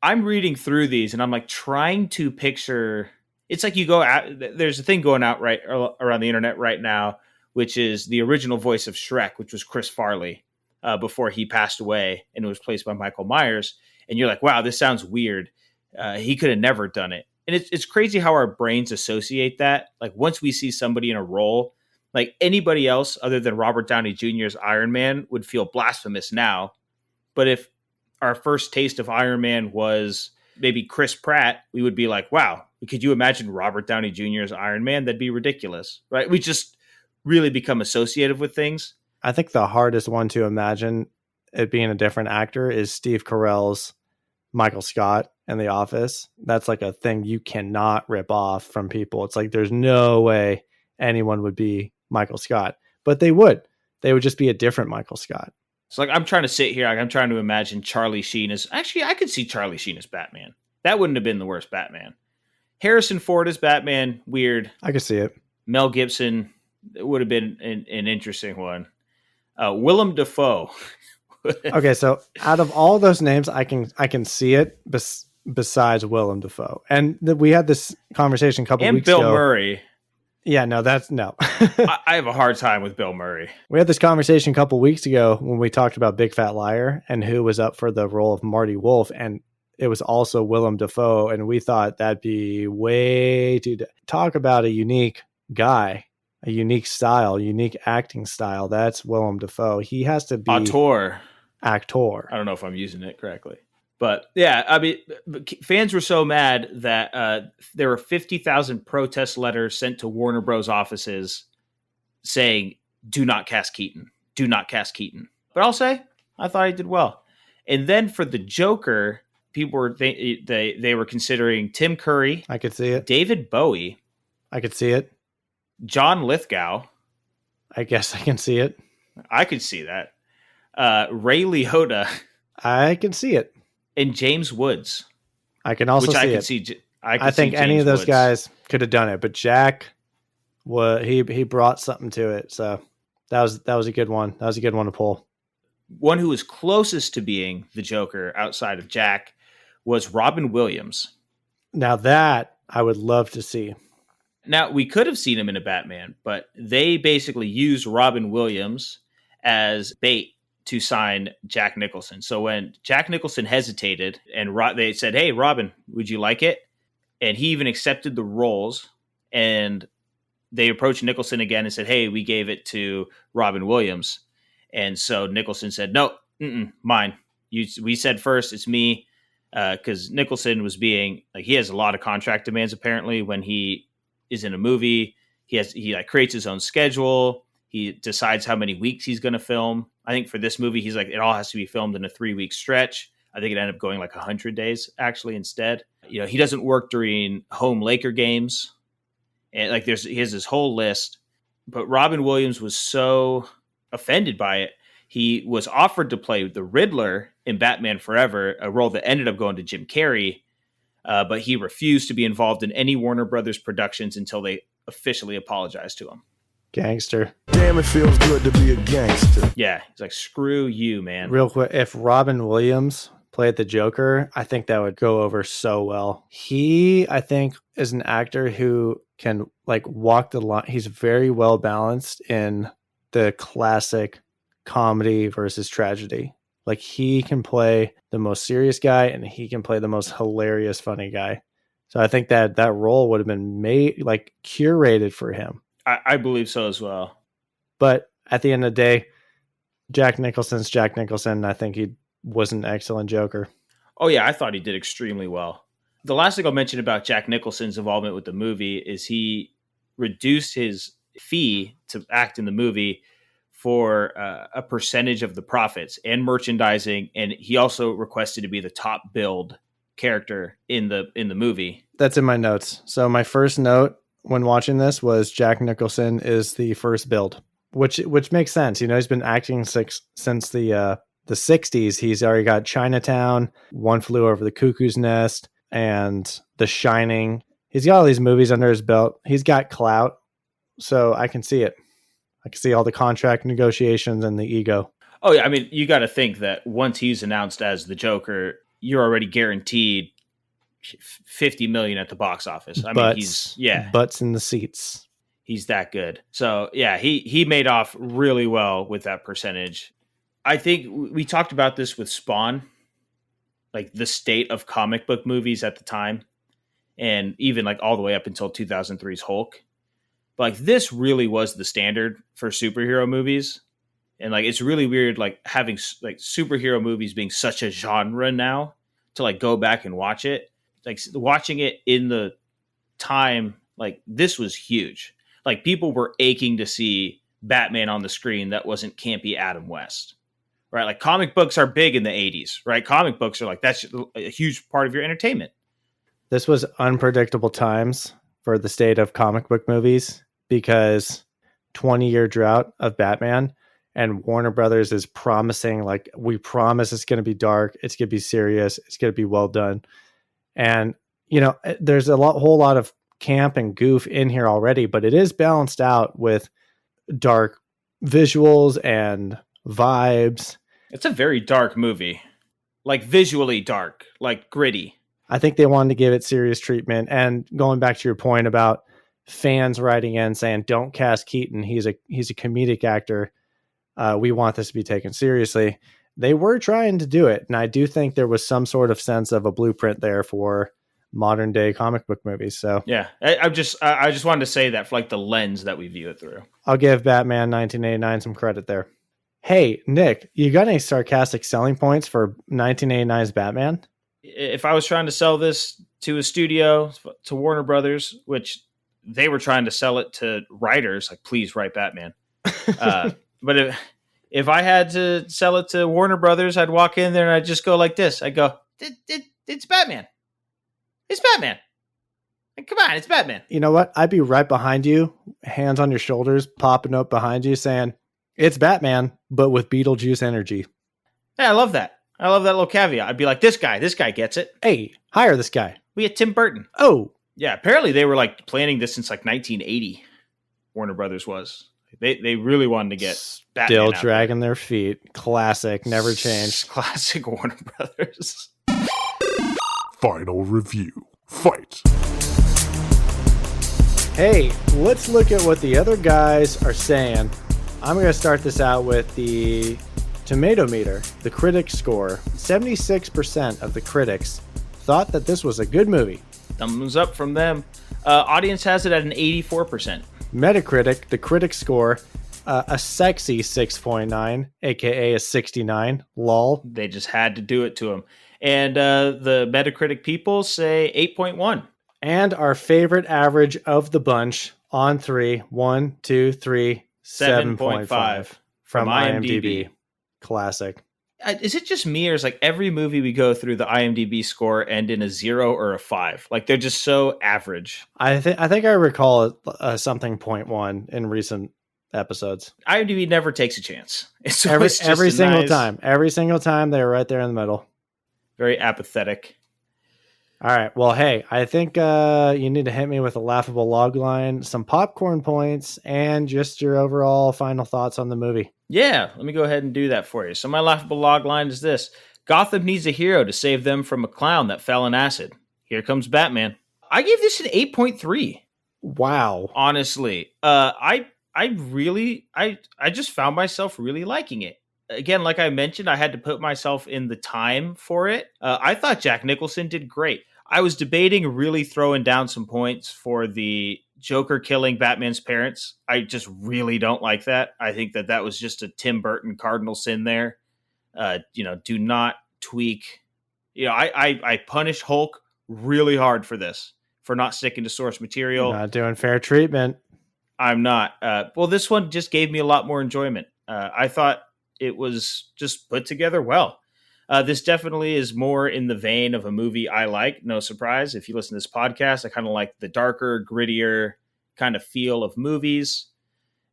I'm reading through these, and I'm like trying to picture. It's like you go out. There's a thing going out right around the internet right now, which is the original voice of Shrek, which was Chris Farley. before he passed away and was placed by Michael Myers. And you're like, wow, this sounds weird. He could have never done it. And it's crazy how our brains associate that. Like once we see somebody in a role, like anybody else other than Robert Downey Jr.'s Iron Man would feel blasphemous now. But if our first taste of Iron Man was maybe Chris Pratt, we would be like, wow, could you imagine Robert Downey Jr. as Iron Man? That'd be ridiculous, right? We just really become associated with things. I think the hardest one to imagine it being a different actor is Steve Carell's Michael Scott in The Office. That's like a thing you cannot rip off from people. It's like there's no way anyone would be Michael Scott, but they would. They would just be a different Michael Scott. So like I'm trying to sit here, I'm trying to imagine Charlie Sheen as actually I could see Charlie Sheen as Batman. That wouldn't have been the worst Batman. Harrison Ford as Batman, weird. I could see it. Mel Gibson would have been an interesting one. Willem Dafoe. Okay, so out of all those names, I can see it besides Willem Dafoe. And we had this conversation a couple weeks ago. And Bill Murray. Yeah, no, that's no. I have a hard time with Bill Murray. We had this conversation a couple weeks ago when we talked about Big Fat Liar and who was up for the role of Marty Wolf, and it was also Willem Dafoe, and we thought that'd be way too... Talk about a unique guy, a unique style, unique acting style. That's Willem Dafoe. He has to be... Actor. I don't know if I'm using it correctly. But yeah, I mean, fans were so mad that there were 50,000 protest letters sent to Warner Bros. Offices saying, do not cast Keaton. Do not cast Keaton. But I'll say, I thought he did well. And then for the Joker, people were they were considering Tim Curry. I could see it. David Bowie. I could see it. John Lithgow. I guess I can see it. I could see that. Ray Liotta. I can see it. And James Woods. I can also see it. I think any of those guys could have done it, but Jack, he brought something to it. So that was a good one. That was a good one to pull. One who was closest to being the Joker outside of Jack was Robin Williams. Now that I would love to see. Now we could have seen him in a Batman, but they basically used Robin Williams as bait to sign Jack Nicholson. So when Jack Nicholson hesitated and they said, hey, Robin, would you like it? And he even accepted the roles, and they approached Nicholson again and said, hey, we gave it to Robin Williams. And so Nicholson said, no, mine. We said first, it's me. Cause Nicholson was being like, he has a lot of contract demands. Apparently when he is in a movie, he like creates his own schedule. He decides how many weeks he's going to film. I think for this movie, he's like, it all has to be filmed in a 3-week stretch. I think it ended up going like 100 days actually instead. You know, he doesn't work during home Laker games. And like he has this whole list, but Robin Williams was so offended by it. He was offered to play the Riddler in Batman Forever, a role that ended up going to Jim Carrey. But he refused to be involved in any Warner Brothers productions until they officially apologized to him. Gangster. Damn, it feels good to be a gangster. Yeah, he's like, screw you, man. Real quick, if Robin Williams played the Joker, I think that would go over so well. He, I think, is an actor who can like walk the line. He's very well balanced in the classic comedy versus tragedy. Like he can play the most serious guy and he can play the most hilarious, funny guy. So I think that role would have been made like curated for him. I believe so as well. But at the end of the day, Jack Nicholson's Jack Nicholson. I think he was an excellent Joker. Oh, yeah, I thought he did extremely well. The last thing I'll mention about Jack Nicholson's involvement with the movie is he reduced his fee to act in the movie for a percentage of the profits and merchandising, and he also requested to be the top billed character in the movie. That's in my notes. So my first note when watching this was Jack Nicholson is the first build, which makes sense. You know, he's been acting since the 60s. He's already got Chinatown, One Flew Over the Cuckoo's Nest, and The Shining. He's got all these movies under his belt. He's got clout, so I can see it. I can see all the contract negotiations and the ego. Oh, yeah. I mean, you got to think that once he's announced as the Joker, you're already guaranteed $50 million at the box office. I mean, he's butts in the seats. He's that good. So yeah, he made off really well with that percentage. I think we talked about this with Spawn, like the state of comic book movies at the time, and even like all the way up until 2003's Hulk. But like this really was the standard for superhero movies. And like it's really weird like having like superhero movies being such a genre now to like go back and watch it. Like watching it in the time, like this was huge. Like people were aching to see Batman on the screen that wasn't campy Adam West. Right? Like comic books are big in the 80s, right? Comic books are like that's a huge part of your entertainment. This was unpredictable times for the state of comic book movies because 20-year drought of Batman. And Warner Brothers is promising, like, we promise it's going to be dark. It's going to be serious. It's going to be well done. And, you know, there's whole lot of camp and goof in here already, but it is balanced out with dark visuals and vibes. It's a very dark movie, like visually dark, like gritty. I think they wanted to give it serious treatment. And going back to your point about fans writing in saying, don't cast Keaton. He's a comedic actor. We want this to be taken seriously. They were trying to do it. And I do think there was some sort of sense of a blueprint there for modern day comic book movies. So yeah, I just wanted to say that for like the lens that we view it through. I'll give Batman 1989 some credit there. Hey, Nick, you got any sarcastic selling points for 1989's Batman? If I was trying to sell this to a studio, to Warner Brothers, which they were trying to sell it to writers, like, please write Batman. But if I had to sell it to Warner Brothers, I'd walk in there and I'd just go like this. I'd go, it's Batman. It's Batman. Like, come on, it's Batman. You know what? I'd be right behind you, hands on your shoulders, popping up behind you saying, it's Batman, but with Beetlejuice energy. Yeah, I love that. I love that little caveat. I'd be like, this guy gets it. Hey, hire this guy. We had Tim Burton. Oh. Yeah, apparently they were like planning this since like 1980. Warner Brothers was. They really wanted to get Batman. Still dragging their feet. Classic, never changed. Classic Warner Brothers. Final review. Fight. Hey, let's look at what the other guys are saying. I'm going to start this out with the tomato meter, the critic score. 76% of the critics thought that this was a good movie. Thumbs up from them. Audience has it at an 84%. Metacritic, the critic score, a sexy 6.9, aka a 69. Lol. They just had to do it to him. And the Metacritic people say 8.1. And our favorite average of the bunch on 3, 1, 2, 3, 7.5 from IMDb. Classic. Is it just me, or is like every movie we go through the IMDb score end in a 0 or a 5? Like they're just so average. I think I recall something 0.1 in recent episodes. IMDb never takes a chance. It's every single time. Every single time they were right there in the middle. Very apathetic. All right. Well, hey, I think you need to hit me with a laughable log line, some popcorn points, and just your overall final thoughts on the movie. Yeah, let me go ahead and do that for you. So my laughable log line is this. Gotham needs a hero to save them from a clown that fell in acid. Here comes Batman. I gave this an 8.3. Wow. Honestly. I just found myself really liking it. Again, like I mentioned, I had to put myself in the time for it. I thought Jack Nicholson did great. I was debating really throwing down some points for the Joker killing Batman's parents. I just really don't like that. I think that was just a Tim Burton cardinal sin there. Do not tweak. I punish Hulk really hard for this, for not sticking to source material. You're not doing fair treatment. I'm not. Well, this one just gave me a lot more enjoyment. I thought it was just put together well. This definitely is more in the vein of a movie I like. No surprise. If you listen to this podcast, I kind of like the darker, grittier kind of feel of movies.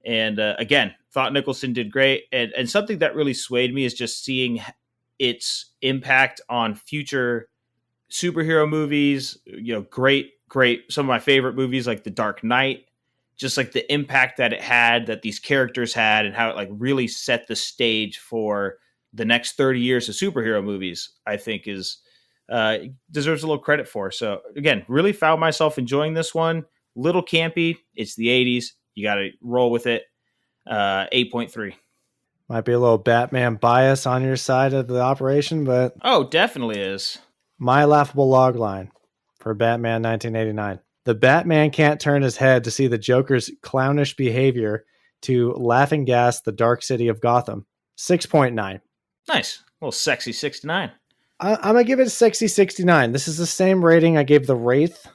And again, thought Nicholson did great. And something that really swayed me is just seeing its impact on future superhero movies. Great. Some of my favorite movies like The Dark Knight, just like the impact that it had, that these characters had, and how it like really set the stage for the next 30 years of superhero movies, I think is deserves a little credit for. So again, really found myself enjoying this one. Little campy. It's the 80s. You got to roll with it. 8.3. Might be a little Batman bias on your side of the operation, but Oh, definitely is. my laughable log line for Batman 1989. The Batman can't turn his head to see the Joker's clownish behavior to laughing gas the dark city of Gotham. 6.9. Nice. A little sexy 69. I'm going to give it a sexy 69. This is the same rating I gave The Wraith.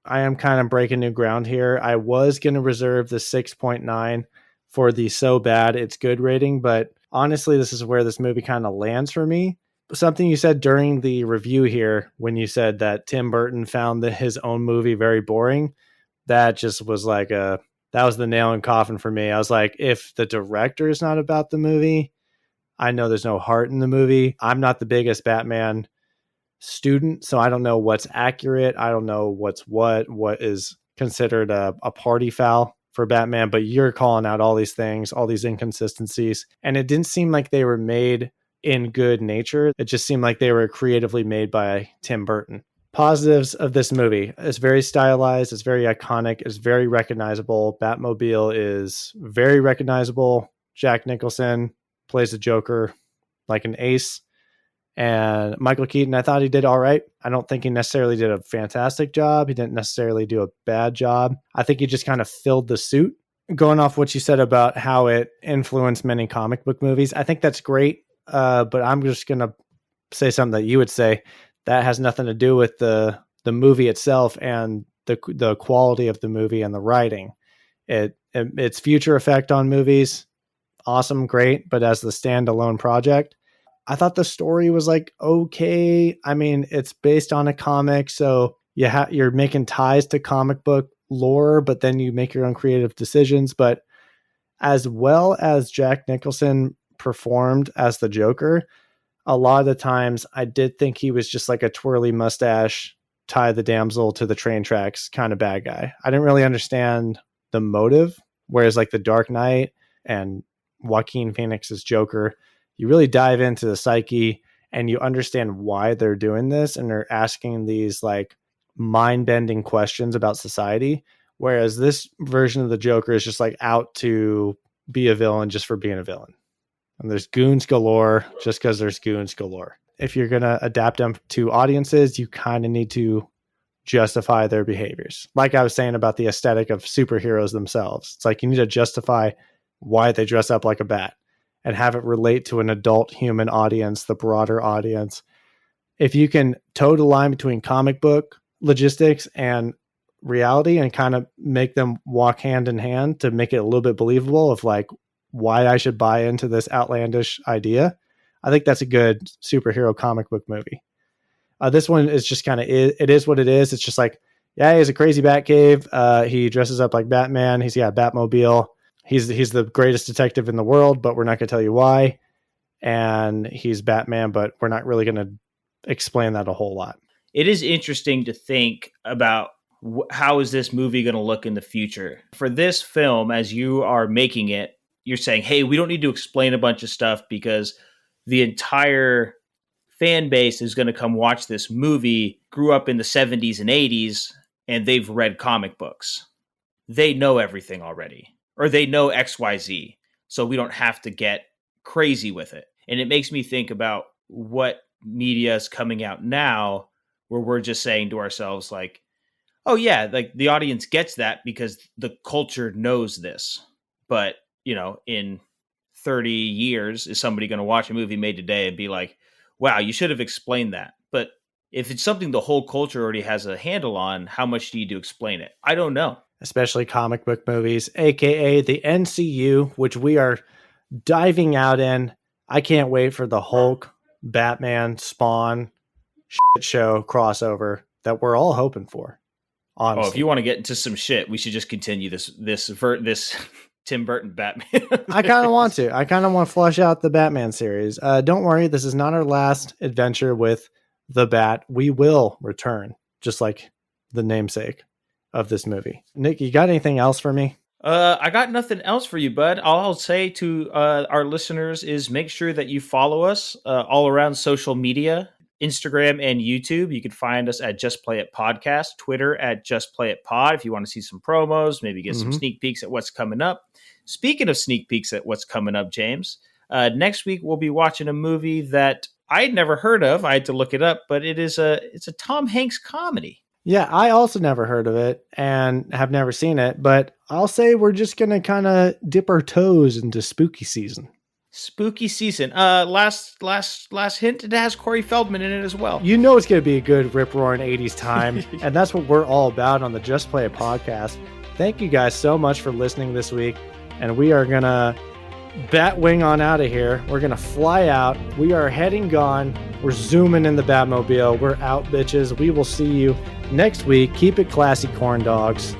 I am kind of breaking new ground here. I was going to reserve the 6.9 for the so bad it's good rating, but honestly, this is where this movie kind of lands for me. Something you said during the review here, when you said that Tim Burton found his own movie very boring, that just was like that was the nail in coffin for me. I was like, if the director is not about the movie, I know there's no heart in the movie. I'm not the biggest Batman student, so I don't know what's accurate. I don't know what is considered a party foul for Batman, but you're calling out all these things, all these inconsistencies, and it didn't seem like they were made in good nature. It just seemed like they were creatively made by Tim Burton. Positives of this movie: it's very stylized, it's very iconic, it's very recognizable. Batmobile is very recognizable. Jack Nicholson plays the Joker like an ace. And Michael Keaton, I thought he did all right. I don't think he necessarily did a fantastic job. He didn't necessarily do a bad job. I think he just kind of filled the suit. Going off what you said about how it influenced many comic book movies, I think that's great. But I'm just going to say something that you would say. That has nothing to do with the movie itself and the quality of the movie and the writing. Its future effect on movies, awesome, great. But as the standalone project, I thought the story was like, okay. I mean, it's based on a comic, so you're making ties to comic book lore, but then you make your own creative decisions. But as well as Jack Nicholson performed as the Joker, a lot of the times I did think he was just like a twirly mustache, tie the damsel to the train tracks kind of bad guy. I didn't really understand the motive, whereas like the Dark Knight and Joaquin Phoenix's Joker, you really dive into the psyche and you understand why they're doing this, and they're asking these like mind-bending questions about society. Whereas this version of the Joker is just like out to be a villain just for being a villain. And there's goons galore just because there's goons galore. If you're going to adapt them to audiences, you kind of need to justify their behaviors. Like I was saying about the aesthetic of superheroes themselves. It's like you need to justify why they dress up like a bat and have it relate to an adult human audience, the broader audience. If you can toe the line between comic book logistics and reality and kind of make them walk hand in hand to make it a little bit believable of like why I should buy into this outlandish idea, I think that's a good superhero comic book movie. This one is just kind of, it is what it is. It's just like, yeah, he has a crazy Batcave. He dresses up like Batman. He's got a Batmobile. He's the greatest detective in the world, but we're not going to tell you why. And he's Batman, but we're not really going to explain that a whole lot. It is interesting to think about how is this movie going to look in the future. For this film, as you are making it, you're saying, hey, we don't need to explain a bunch of stuff because the entire fan base is going to come watch this movie, grew up in the 70s and 80s, and they've read comic books. They know everything already. Or they know XYZ, so we don't have to get crazy with it. And it makes me think about what media is coming out now, where we're just saying to ourselves, like, oh yeah, like the audience gets that because the culture knows this. But, you know, in 30 years, is somebody going to watch a movie made today and be like, wow, you should have explained that. But if it's something the whole culture already has a handle on, how much do you need to explain it? I don't know. Especially comic book movies, aka the NCU, which we are diving out in. I can't wait for the Hulk, Batman, Spawn shit show crossover that we're all hoping for. Honestly. Oh, if you want to get into some shit, we should just continue this Tim Burton Batman. I kind of want to. I kind of want to flush out the Batman series. Don't worry, this is not our last adventure with the Bat. We will return, just like the namesake of this movie. Nick, you got anything else for me? I got nothing else for you, bud. All I'll say to our listeners is make sure that you follow us all around social media, Instagram and YouTube. You can find us at Just Play It Podcast, Twitter at Just Play It Pod. If you want to see some promos, maybe get some sneak peeks at what's coming up. Speaking of sneak peeks at what's coming up, James, Next week, we'll be watching a movie that I'd never heard of. I had to look it up, but it's a Tom Hanks comedy. Yeah, I also never heard of it and have never seen it, but I'll say we're just going to kind of dip our toes into spooky season. Spooky season. Last hint, it has Corey Feldman in it as well. You know it's going to be a good rip-roaring 80s time, and that's what we're all about on the Just Play It podcast. Thank you guys so much for listening this week, and we are going to bat wing on out of here. We're going to fly out. We are heading gone. We're zooming in the Batmobile. We're out, bitches. We will see you next week. Keep it classy, corn dogs.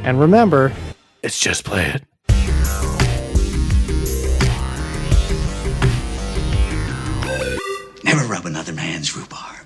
And remember, it's Just Play It. Never rub another man's rhubarb.